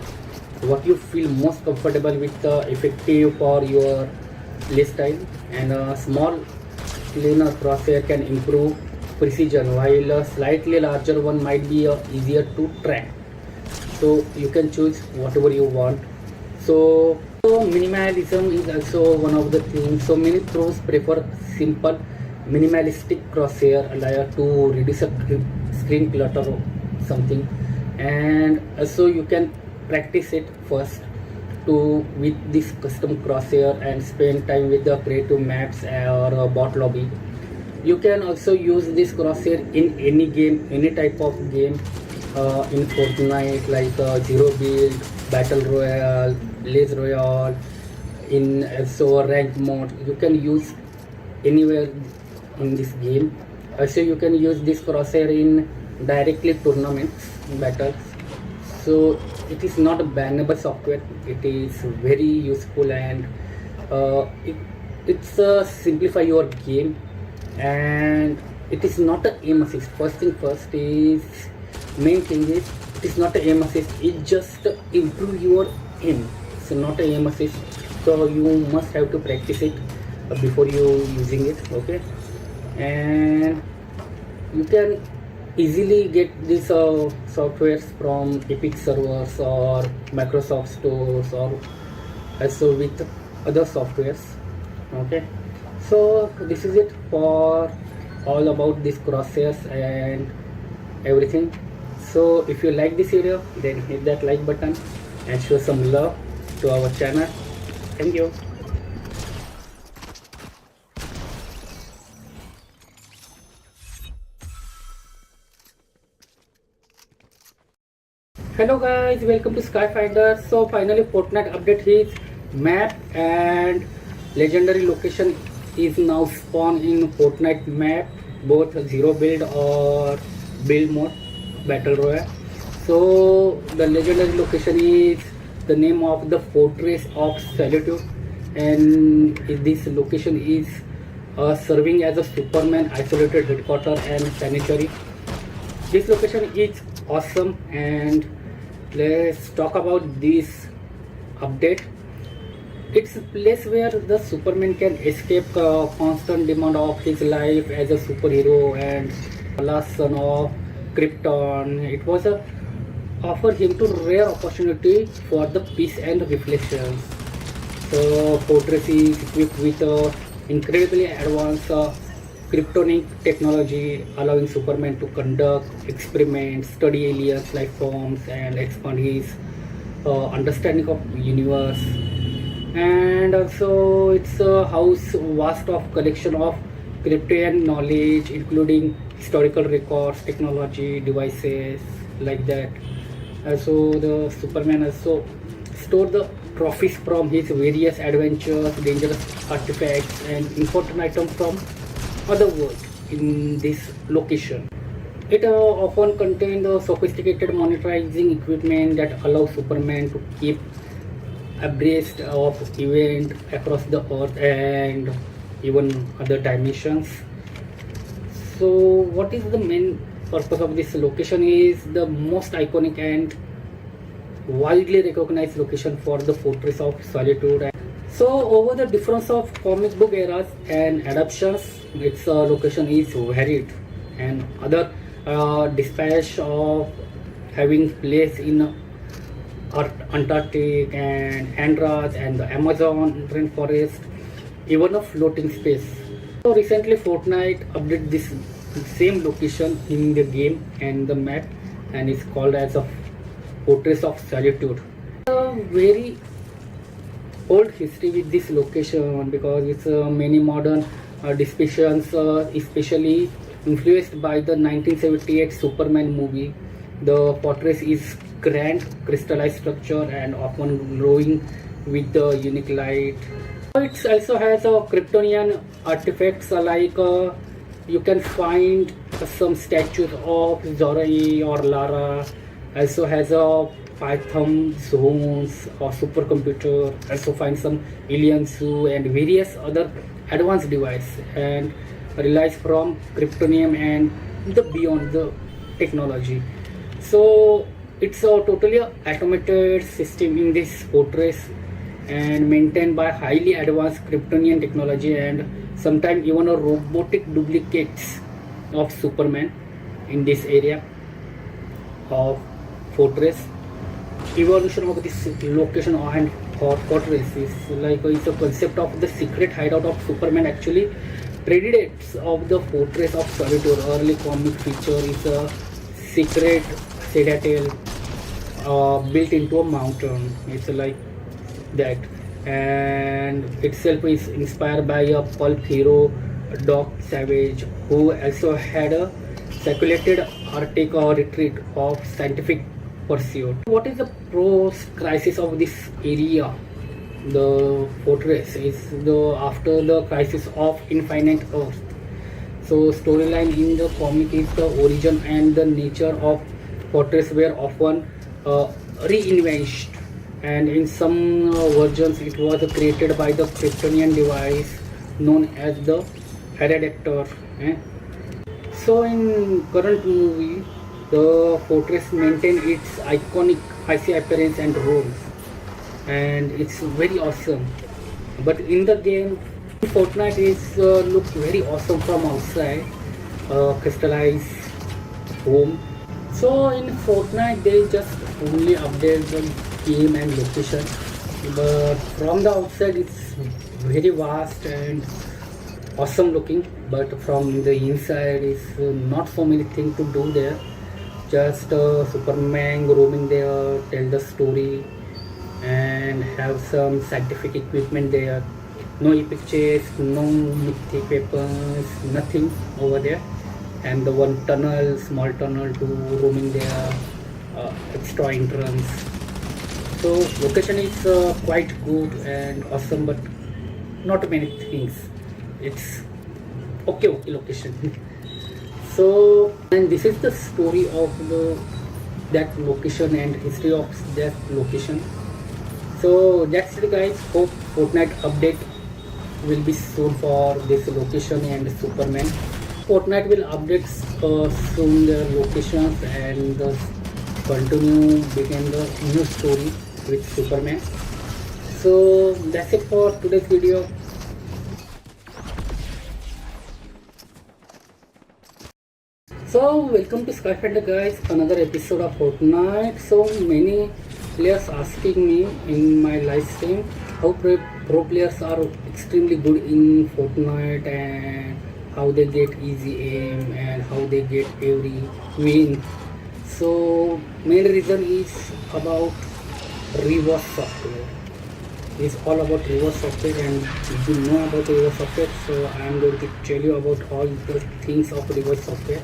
what you feel most comfortable with, effective for your play style. And a small cleaner crosshair can improve precision, while a slightly larger one might be easier to track. So you can choose whatever you want. So minimalism is also one of the things. So many pros prefer simple minimalistic crosshair to reduce a screen clutter or something, and also you can practice it first to with this custom crosshair and spend time with the creative maps or bot lobby. You can also use this crosshair in any game, any type of game, in Fortnite like Zero Build, Battle Royale, Blaze Royale, in also rank mode. You can use anywhere in this game. Also you can use this crosshair in directly tournaments battles. So it is not a bannable software, it is very useful, and it's simplify your game, and it is not a aim assist. First thing first is main thing is it is not a aim assist, it just improve your aim. So not a aim assist, so you must have to practice it before you using it. Okay, and you can easily get these softwares from Epic servers or Microsoft stores, or also with other softwares. Okay, so this is it for all about these crosshairs and everything. So if you like this video, then hit that like button and show some love to our channel. Thank you. Hello guys, welcome to SkyFinders. So finally Fortnite update his map and legendary location is now spawned in Fortnite map, both zero build or build mode battle royale. So the legendary location is the name of the Fortress of Solitude, and this location is serving as a Superman isolated headquarters and sanctuary. This location is awesome, and let's talk about this update. It's a place where the Superman can escape constant demand of his life as a superhero and last son of Krypton. It was a offer him to rare opportunity for the peace and reflections. So Fortress is equipped with incredibly advanced Kryptonic technology, allowing Superman to conduct experiments, study aliens, life forms, and expand his understanding of the universe. And also it's a house vast of collection of Kryptonian knowledge, including historical records, technology, devices, like that. So the Superman also store the trophies from his various adventures, dangerous artifacts, and important items from other worlds in this location. It often contains sophisticated monitoring equipment that allows Superman to keep abreast of events across the earth and even other dimensions. So what is the main purpose of this location is the most iconic and widely recognized location for the Fortress of Solitude. So over the difference of comic book eras and adaptations, its location is varied, and other dispatch of having place in Antarctic and Andros and the Amazon rainforest, even a floating space. So recently Fortnite updated this same location in the game and the map, and it's called as a Fortress of Solitude. A very old history with this location because it's many modern depictions, especially influenced by the 1978 Superman movie. The fortress is grand, crystallized structure and often glowing with the unique light. It also has Kryptonian artifacts like you can find some statues of Zorai or Lara. Also has a Python zones or supercomputer. Also find some alien zoo and various other advanced devices, and relies from Kryptonium and the beyond the technology. So it's a totally automated system in this fortress and maintained by highly advanced Kryptonian technology, and sometimes even a robotic duplicates of Superman in this area of fortress. Evolution of this location and fortress is like it's a concept of the secret hideout of Superman actually predates of the Fortress of Solitude. Early comic feature is a secret citadel built into a mountain. It's like that, and itself is inspired by a pulp hero Doc Savage, who also had a circulated Arctic retreat of scientific pursuit. What is the pros crisis of this area? The fortress is the after the crisis of infinite Earth. So storyline in the comic is the origin and the nature of fortress were often reinvented, and in some versions it was created by the Kryptonian device known as the Heredactor. So in current movie, the fortress maintain its iconic icy appearance and roles, and it's very awesome. But in the game, Fortnite is looks very awesome from outside, crystallized home. So in Fortnite, they just only update the game and location, but from the outside, it's very vast and awesome looking. But from the inside, is not so many things to do there. Just Superman roaming there, tell the story, and have some scientific equipment there. No epic chase, no mythic weapons, nothing over there. And the one tunnel, small tunnel to roaming there, extra entrance. So location is quite good and awesome, but not many things. It's okay location. So, and this is the story of that location and history of that location. So that's it guys. Hope Fortnite update will be soon for this location and Superman. Fortnite will update soon their locations and continue begin the new story with Superman. So that's it for today's video. So welcome to SkyFinders guys, another episode of Fortnite. So many players asking me in my live stream how pro players are extremely good in Fortnite and how they get easy aim and how they get every win. So main reason is about reverse software. It's all about reverse software, and if you know about reverse software, so I am going to tell you about all the things of reverse software.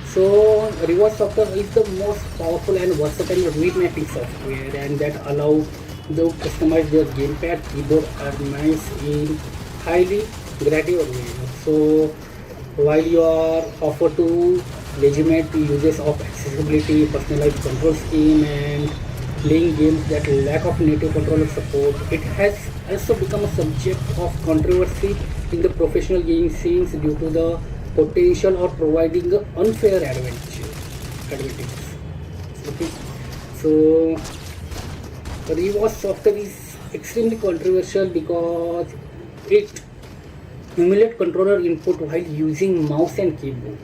So reverse software is the most powerful and versatile remapping software, and that allows to customize their gamepad, keyboard and mouse in highly gradual way. So while you are offered to legitimate uses of accessibility, personalized control scheme and playing games that lack of native controller support, it has also become a subject of controversy in the professional gaming scenes due to the potential of providing unfair advantages. Okay, so Rewatch software is extremely controversial because it emulates controller input while using mouse and keyboard.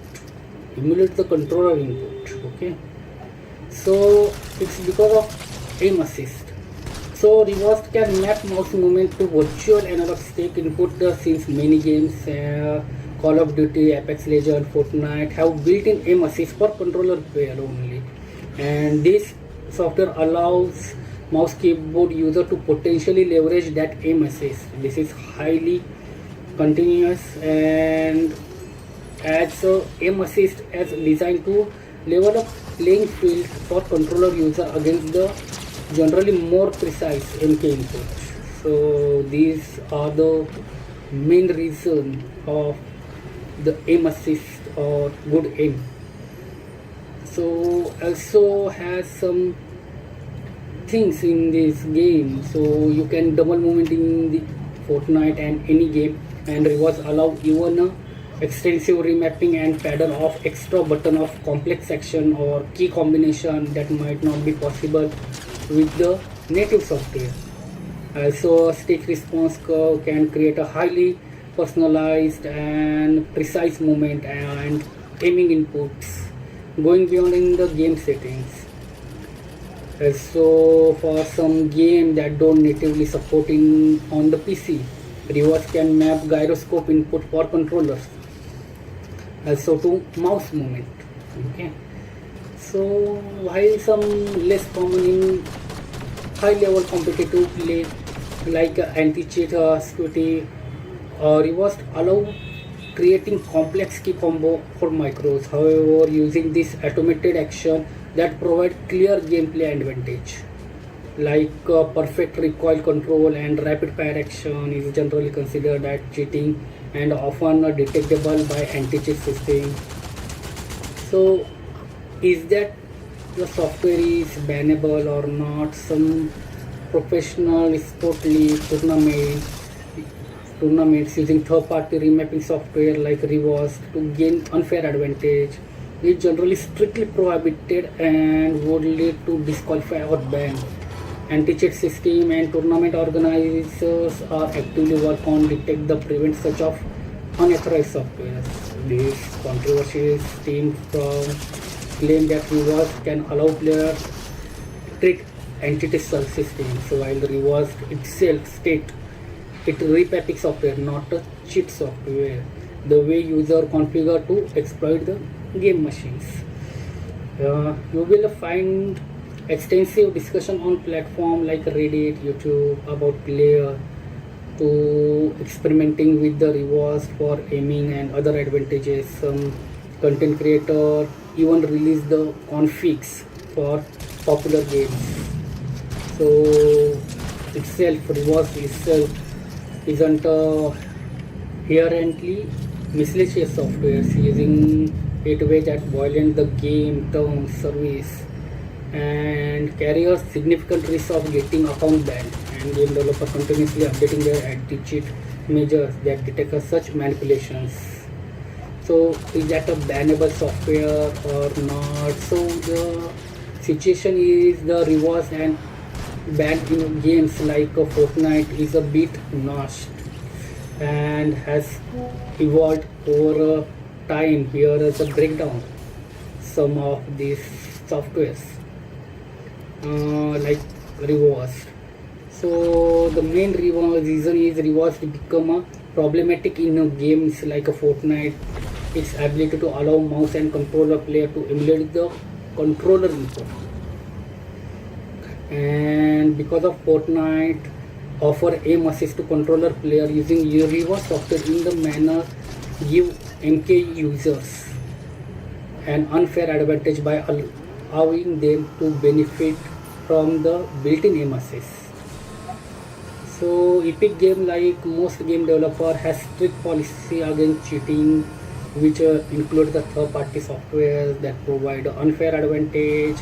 Emulates the controller input. Okay, so it's because of aim assist. So Rewatch can map mouse movement to virtual analog stick input since many games, Call of Duty, Apex Legends, Fortnite have built-in aim assist for controller player only, and this software allows mouse keyboard user to potentially leverage that aim assist. This is highly continuous and adds aim assist as designed to level up playing field for controller user against the generally more precise MK inputs. So these are the main reason of the aim assist or good aim. So also has some things in this game, so you can double movement in the Fortnite and any game, and rewards allow even a extensive remapping and pattern of extra button of complex section or key combination that might not be possible with the native software. Also, a stick response curve can create a highly personalized and precise movement and aiming inputs going beyond in the game settings. So for some game that don't natively support on the PC, rewards can map gyroscope input for controllers also to mouse movement. Okay, so while some less common in high level competitive play like anti-cheat security, rewards allow creating complex key combo for micros. However, using this automated action that provide clear gameplay advantage like perfect recoil control and rapid fire action is generally considered as cheating and often detectable by anti-cheat system. So is that the software is bannable or not? Some professional sport league tournaments using third-party remapping software like rewards to gain unfair advantage is generally strictly prohibited and would lead to disqualify or ban. Anti-cheat system and tournament organizers are actively work on detect the prevent such of unauthorized software. These controversies stem from claim that rewards can allow players trick entity system. So while the rewards itself state it repapping software, not a cheat software, the way user configure to exploit the game machines. You will find extensive discussion on platform like Reddit, YouTube about player to experimenting with the rewards for aiming and other advantages. Some content creator even release the configs for popular games. So rewards itself isn't inherently malicious software. Using it way that violate the game terms service and carry a significant risk of getting account banned, and game developer continuously updating their anti-cheat measures that detect such manipulations. So is that a bannable software or not? So the situation is the rewards and ban in games like Fortnite is a bit notched and has evolved over time. Here is a breakdown some of these softwares like rewards. So the main reason is rewards to become problematic in games like Fortnite. Its ability to allow mouse and controller player to emulate the controller input, and because of Fortnite offer aim assist to controller player using rewards software in the manner give MK users an unfair advantage by allowing them to benefit from the built-in aim assist. So Epic Game, like most game developer, has strict policy against cheating, which include the third-party software that provide unfair advantage.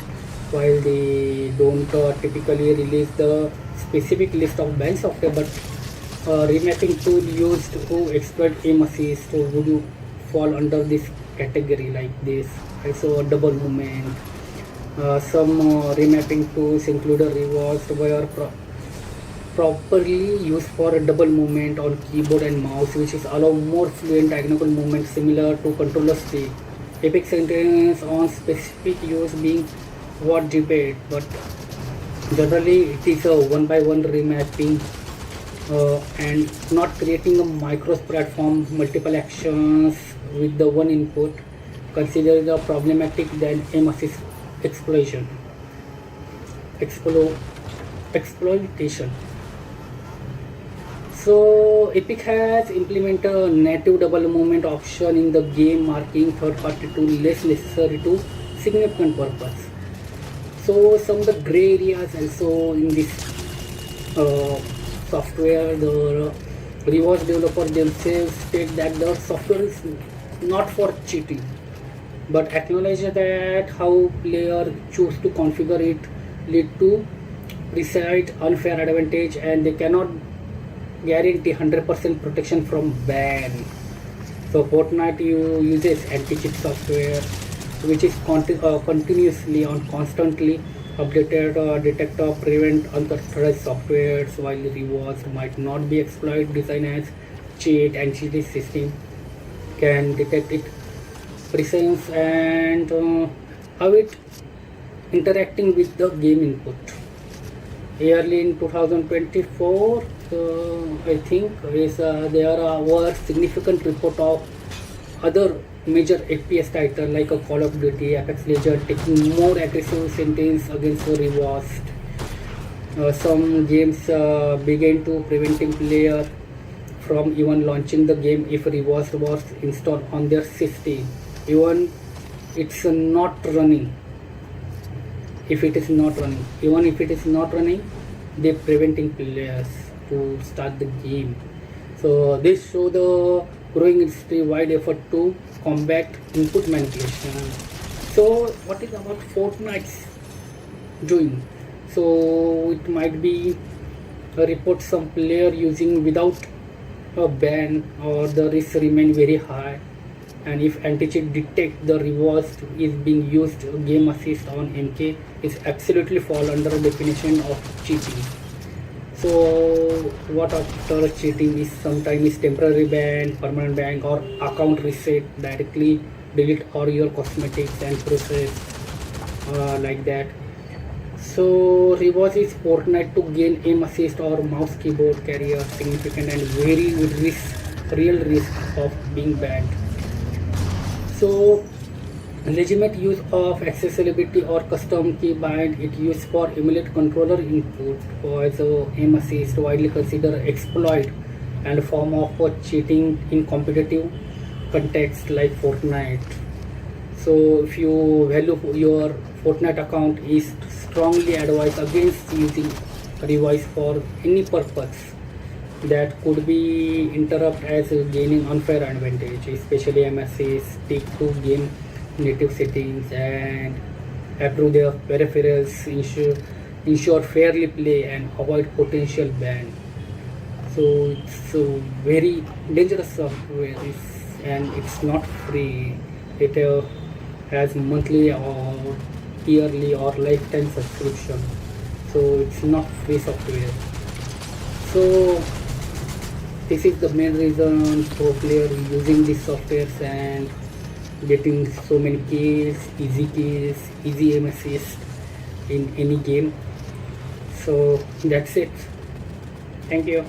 While they don't typically release the specific list of banned software, but remapping tool used to exploit aim assist would you fall under this category like this. Also double movement, Some remapping tools include a rewards where properly used for a double movement on keyboard and mouse, which is allow more fluent diagonal movement similar to controller stick. Epic sentence on specific use being what debate, but generally it is a one by one remapping and not creating a micro platform multiple actions with the one input. Consider the problematic than aim assist exploitation. Exploitation. So Epic has implemented a native double movement option in the game, marking third party tool less necessary to significant purpose. So some of the gray areas also in this software, the rewards developer themselves state that the software is not for cheating, but acknowledge that how player choose to configure it lead to precise unfair advantage, and they cannot guarantee 100% protection from ban. So Fortnite uses anti-cheat software which is continuously and constantly updated detect or prevent unauthorized softwares, while rewards might not be exploited designed as cheat. Anti-cheat system can detect it presence and how it interacting with the game input. Early in 2024, I think there were significant report of other major FPS title like a Call of Duty, Apex Legends taking more aggressive sentence against the rewards. Some games began to preventing player from even launching the game if rewards was installed on their system. Even it's not running. Even if it is not running, they preventing players to start the game. So this show the growing industry-wide effort to combat input manipulation. So what is about Fortnite's doing? So it might be a report some player using without a ban, or the risk remain very high, and if anti-cheat detect the rewards is being used, game assist on MK is absolutely fall under the definition of cheating. So what after cheating is sometimes temporary ban, permanent ban, or account reset, directly delete all your cosmetics and process like that. So rewards is Fortnite to gain aim assist or mouse keyboard carry a significant and very real risk of being banned. So legitimate use of accessibility or custom keybind, it used for emulate controller input or as a aim assist, widely considered exploit and a form of cheating in competitive context like Fortnite. So if you value your Fortnite account, is strongly advised against using rewards for any purpose that could be interrupt as gaining unfair advantage, especially MSC stick to game native settings and approve their peripherals, ensure fairly play and avoid potential ban. So it's a very dangerous software, and it's not free. It has monthly or yearly or lifetime subscription, so it's not free software. So this is the main reason for players using these softwares and getting so many kills, easy aim assist in any game. So that's it. Thank you.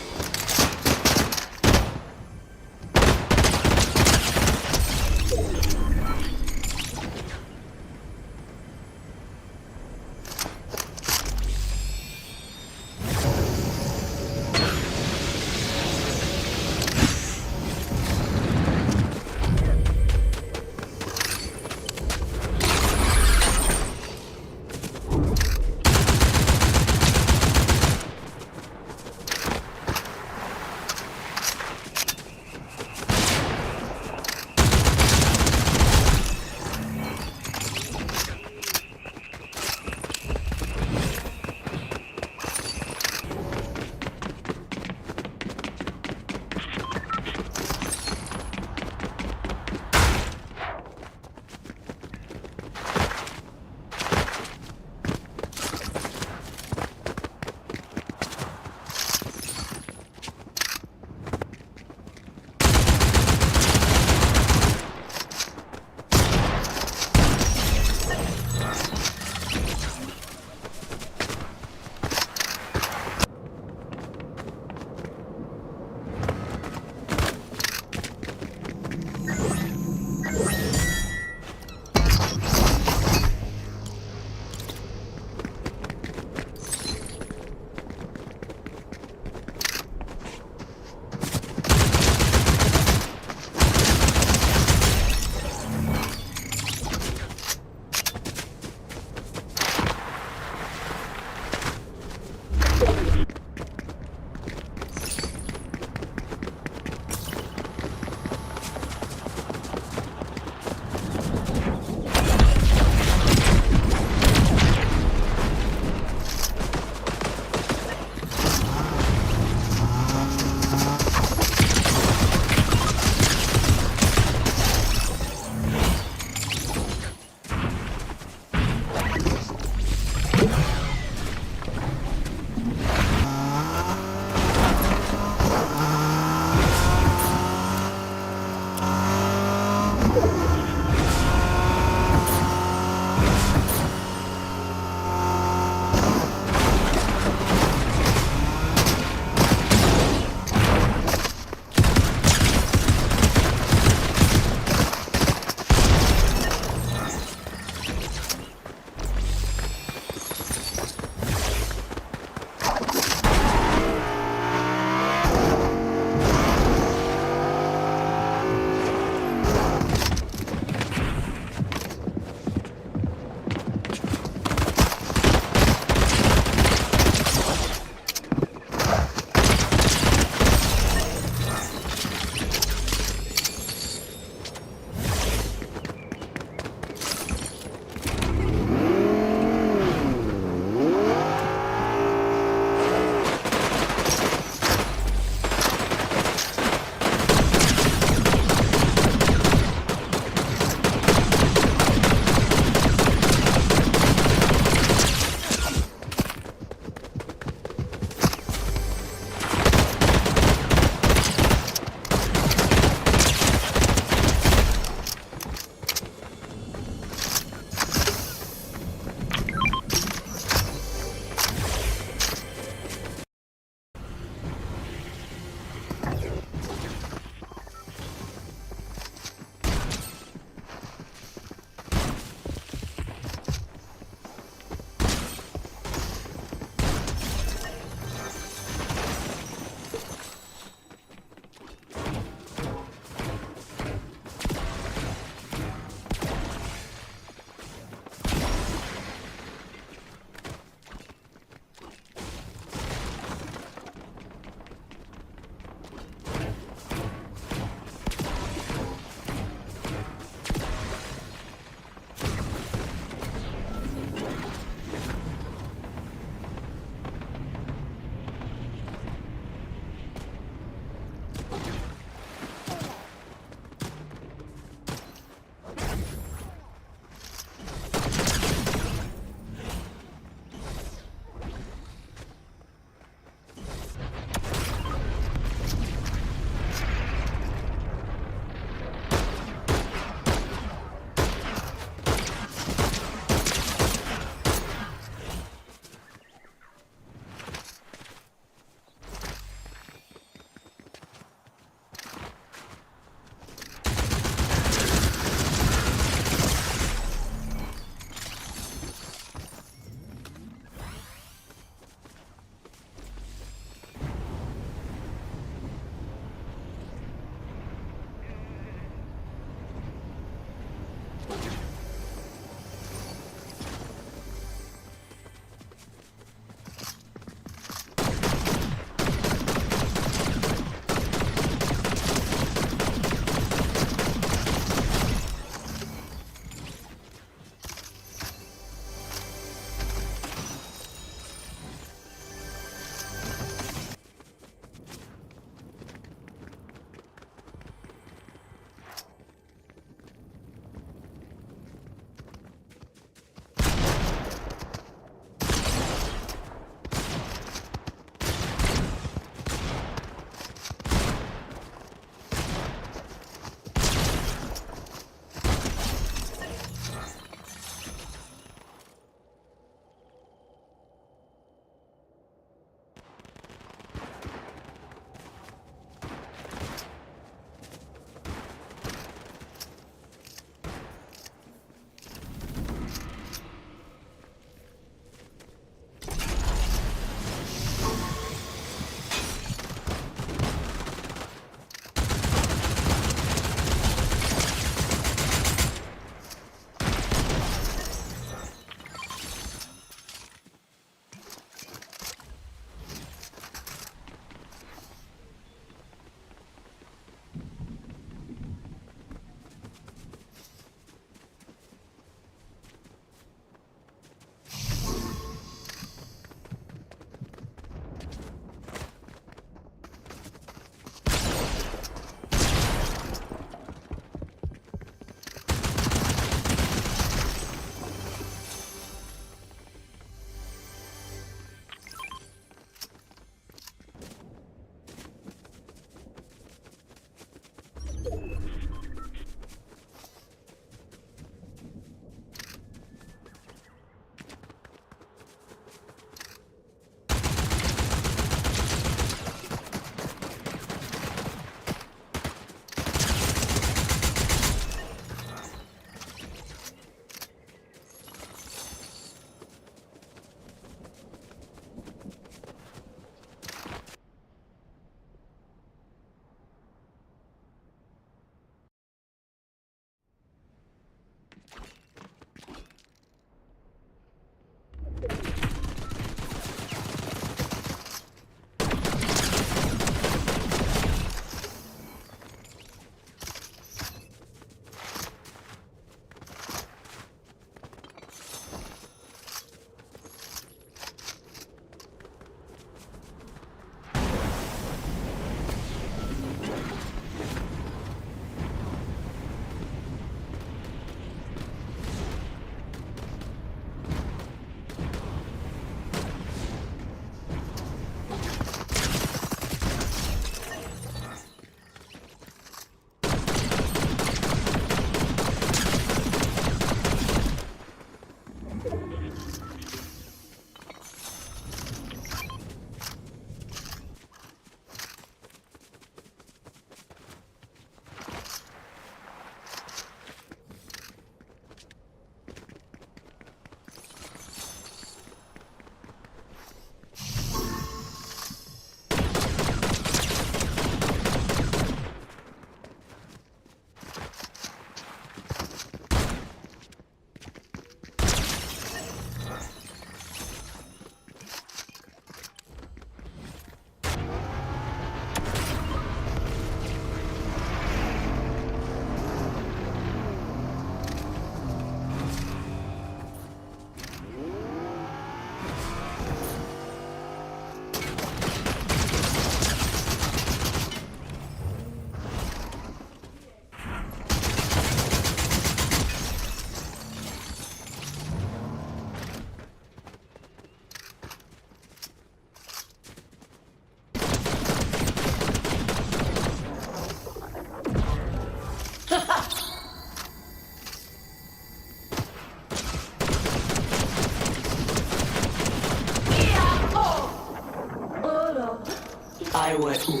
spyware tool.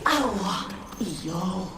Ow! Yo.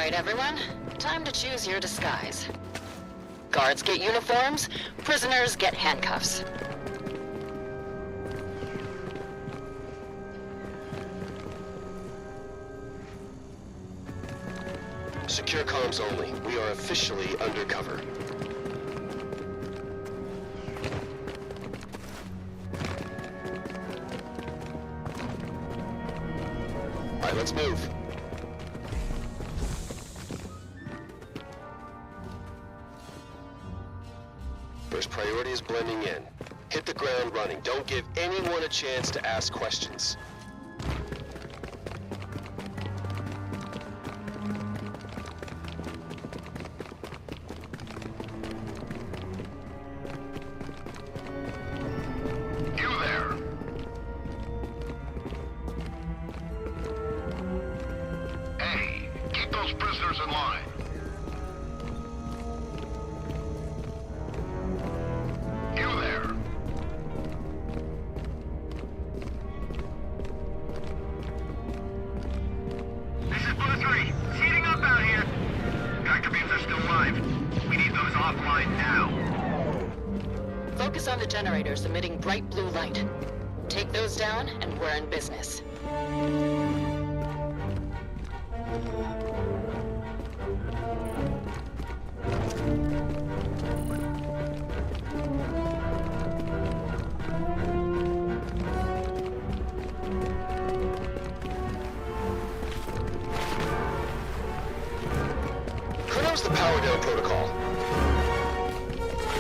right, everyone. Time to choose your disguise. Guards get uniforms, prisoners get handcuffs. Secure comms only. We are officially undercover. All right, let's move. First priority is blending in. Hit the ground running. Don't give anyone a chance to ask questions. Prisoners in line. You there. This is Blue 3. Seating up out here. Tractor beams are still live. We need those offline now. Focus on the generators emitting bright blue light. Take those down, and we're in business. the power down protocol?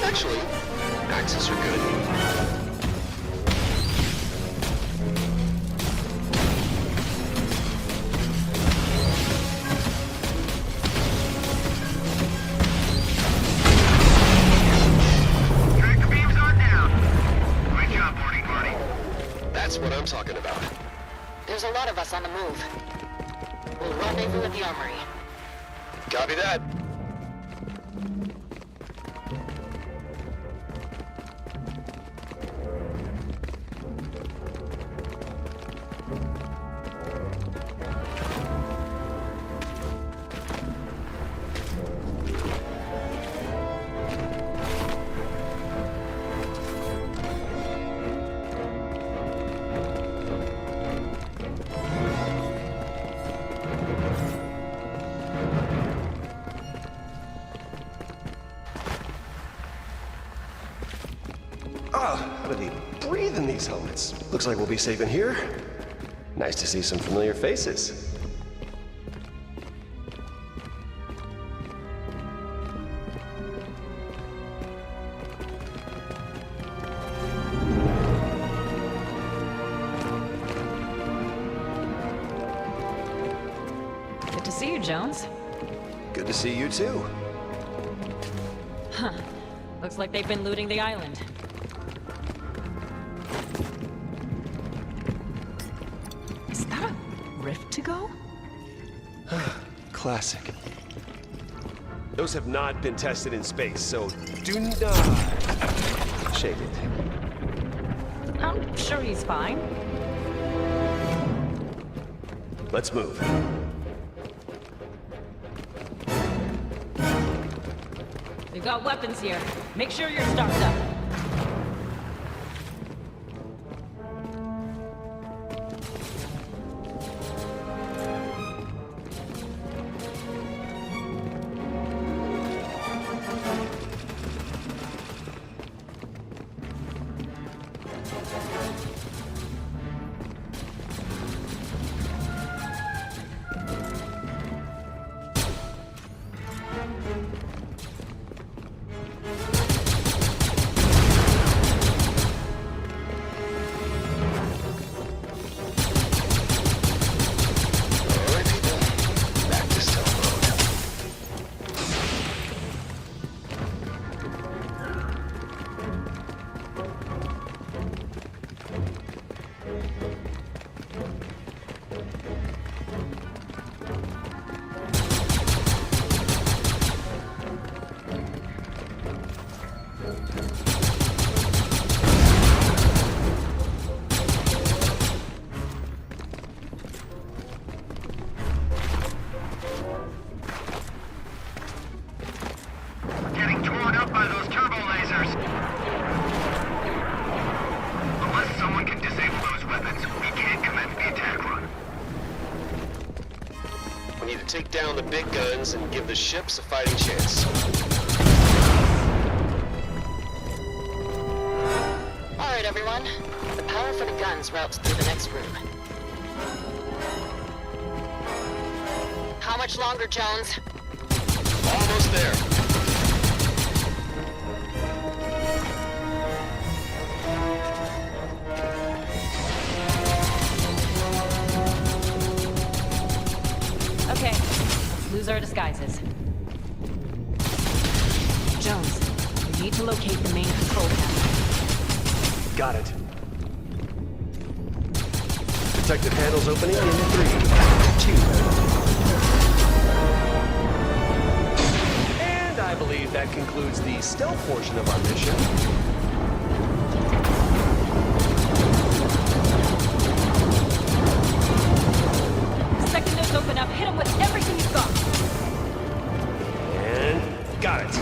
Actually, axes are good. Tractor beams are down. Great job, Morty Party. That's what I'm talking about. There's a lot of us on the move. We'll rendezvous at the armory. Copy that. How do they breathe in these helmets? Looks like we'll be safe in here. Nice to see some familiar faces. Good to see you, Jones. Good to see you too. Looks like they've been looting the island. Is that a rift to go? Classic. Those have not been tested in space, so do not shake it. I'm sure he's fine. Let's move. We've got weapons here. Make sure you're stocked up. Getting torn up by those turbo lasers. Unless someone can disable those weapons, we can't commence the attack run. We need to take down the big guns and give the ships a fighting chance. All right, everyone. The power for the guns routes through the next room. How much longer, Jones? Almost there. Okay, let's lose our disguises. Jones, we need to locate the main control panel. Got it. Protective panels opening in 3, 2. And I believe that concludes the stealth portion of our mission. Second those open up, hit them with everything you've got. And got it.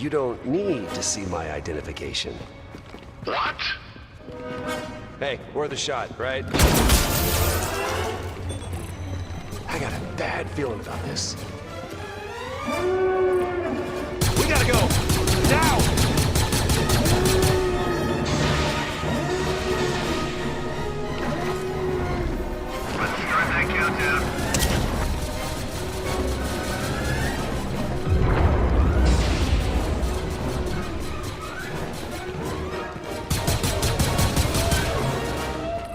You don't need to see my identification. What? Hey, worth a shot, right? I got a bad feeling about this. We gotta go! Now! Let's start that countdown.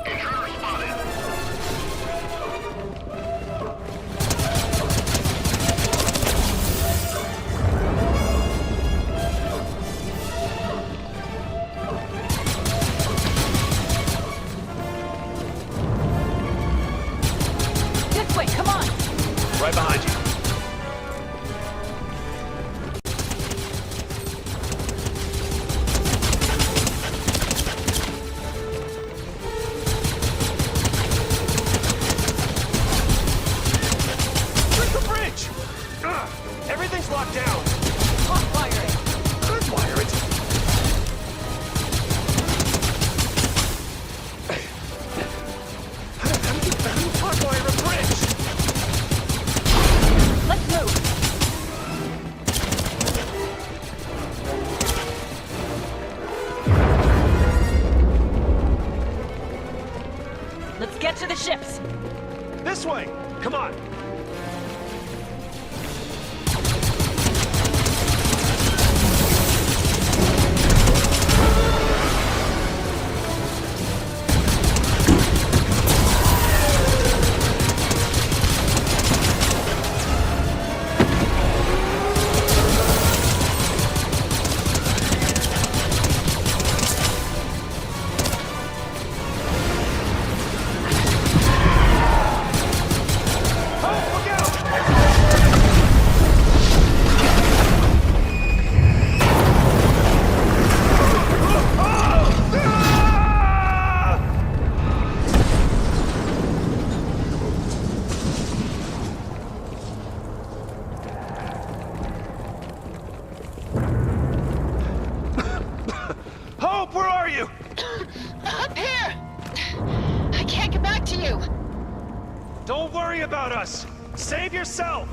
Intruder spotted. This way, come on! Right behind you. Where's the bridge? Everything's locked down. Hotwire it! Hardwire it. How do you hardwire a bridge? Let's move! Let's get to the ships! This way! Come on! Hope, where are you? Up here! I can't get back to you. Don't worry about us. Save yourself.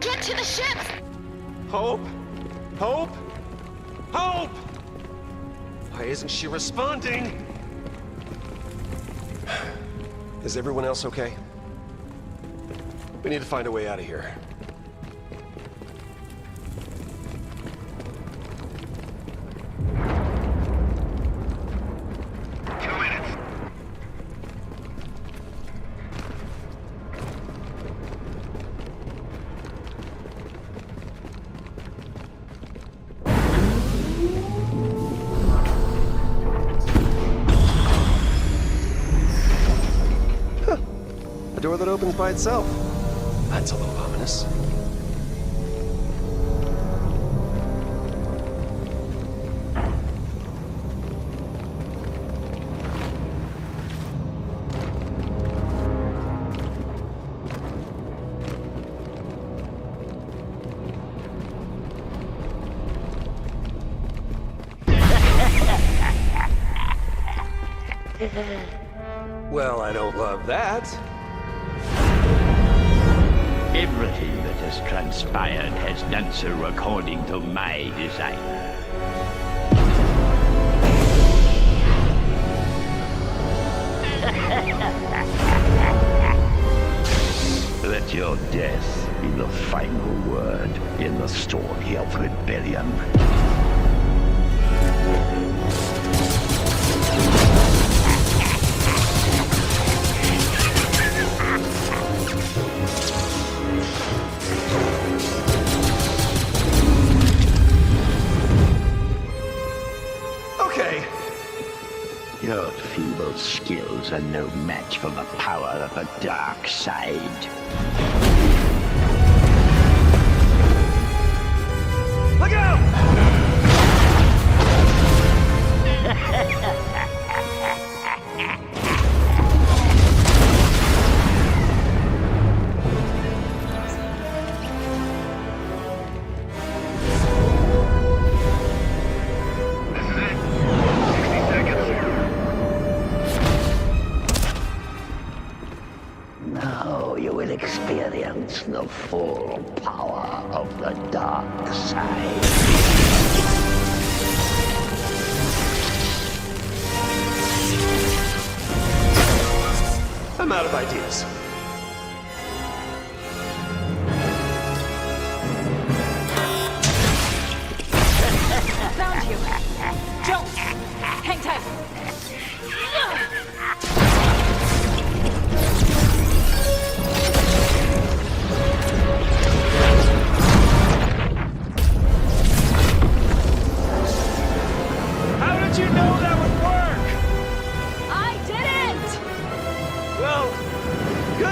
Get to the ships! Hope? Hope? Hope! Why isn't she responding? Is everyone else okay? We need to find a way out of here. A door that opens by itself. That's a little ominous. Well, I don't love that. Everything that has transpired has done so according to my design. Let your death be the final word in the story of rebellion. Okay. Your feeble skills are no match for the power of the dark side. Look out! dark side. I'm out of ideas. Found you. Jones, hang tight. How did you know that would work? I didn't! Well, good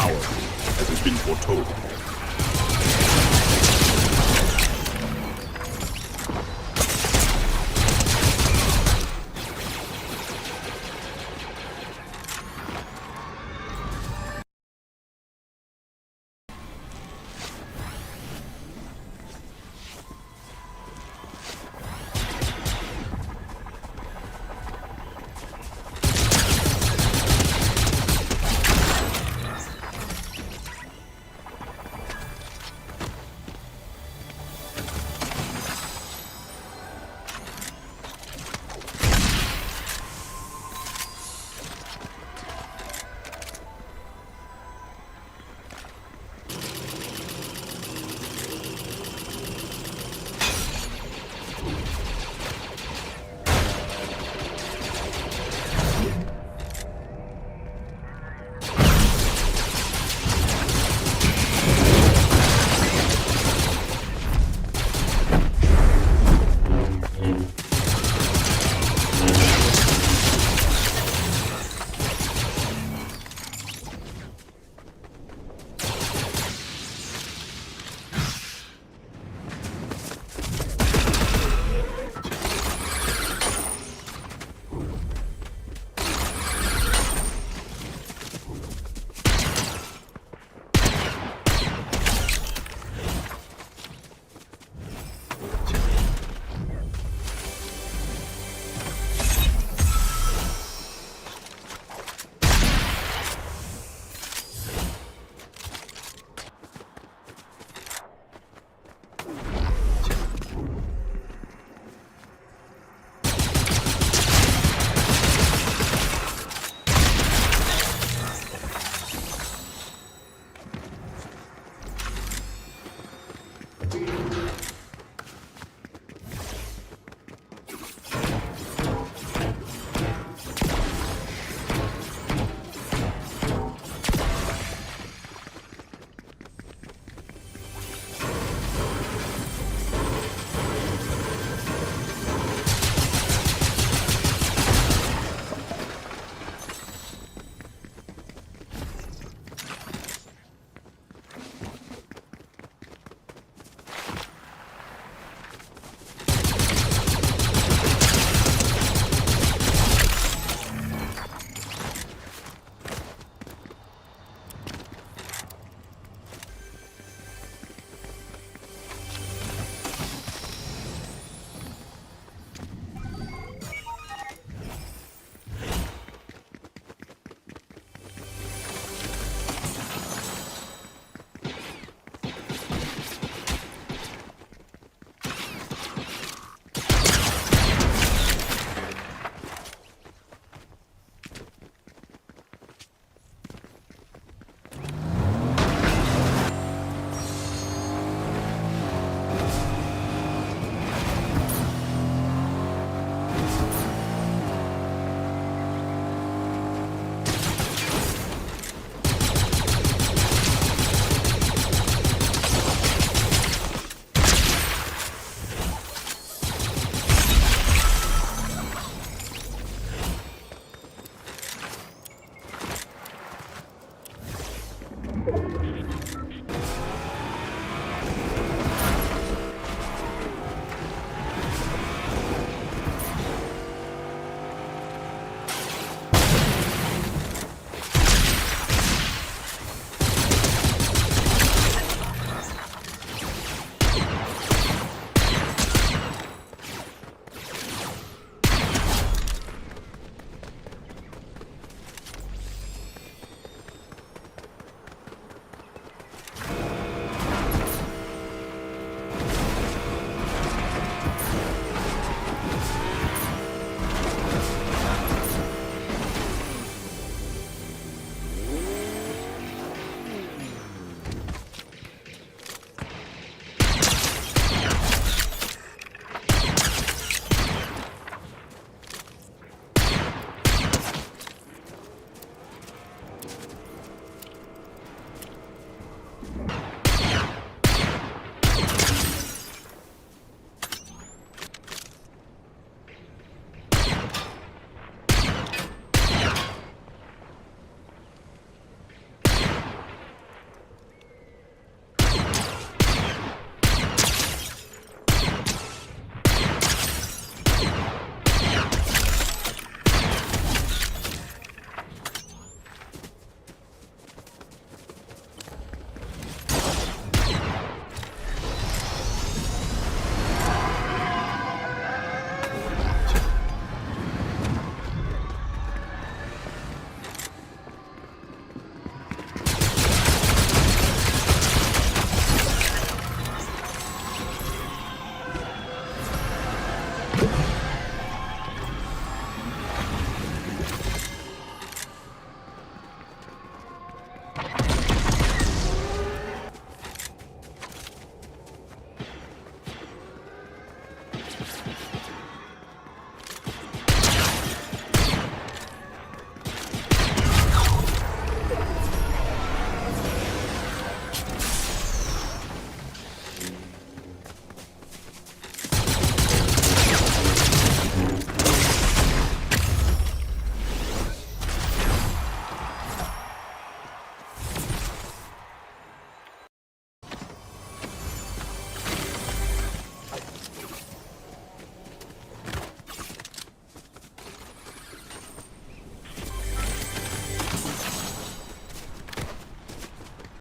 powerful as has been foretold.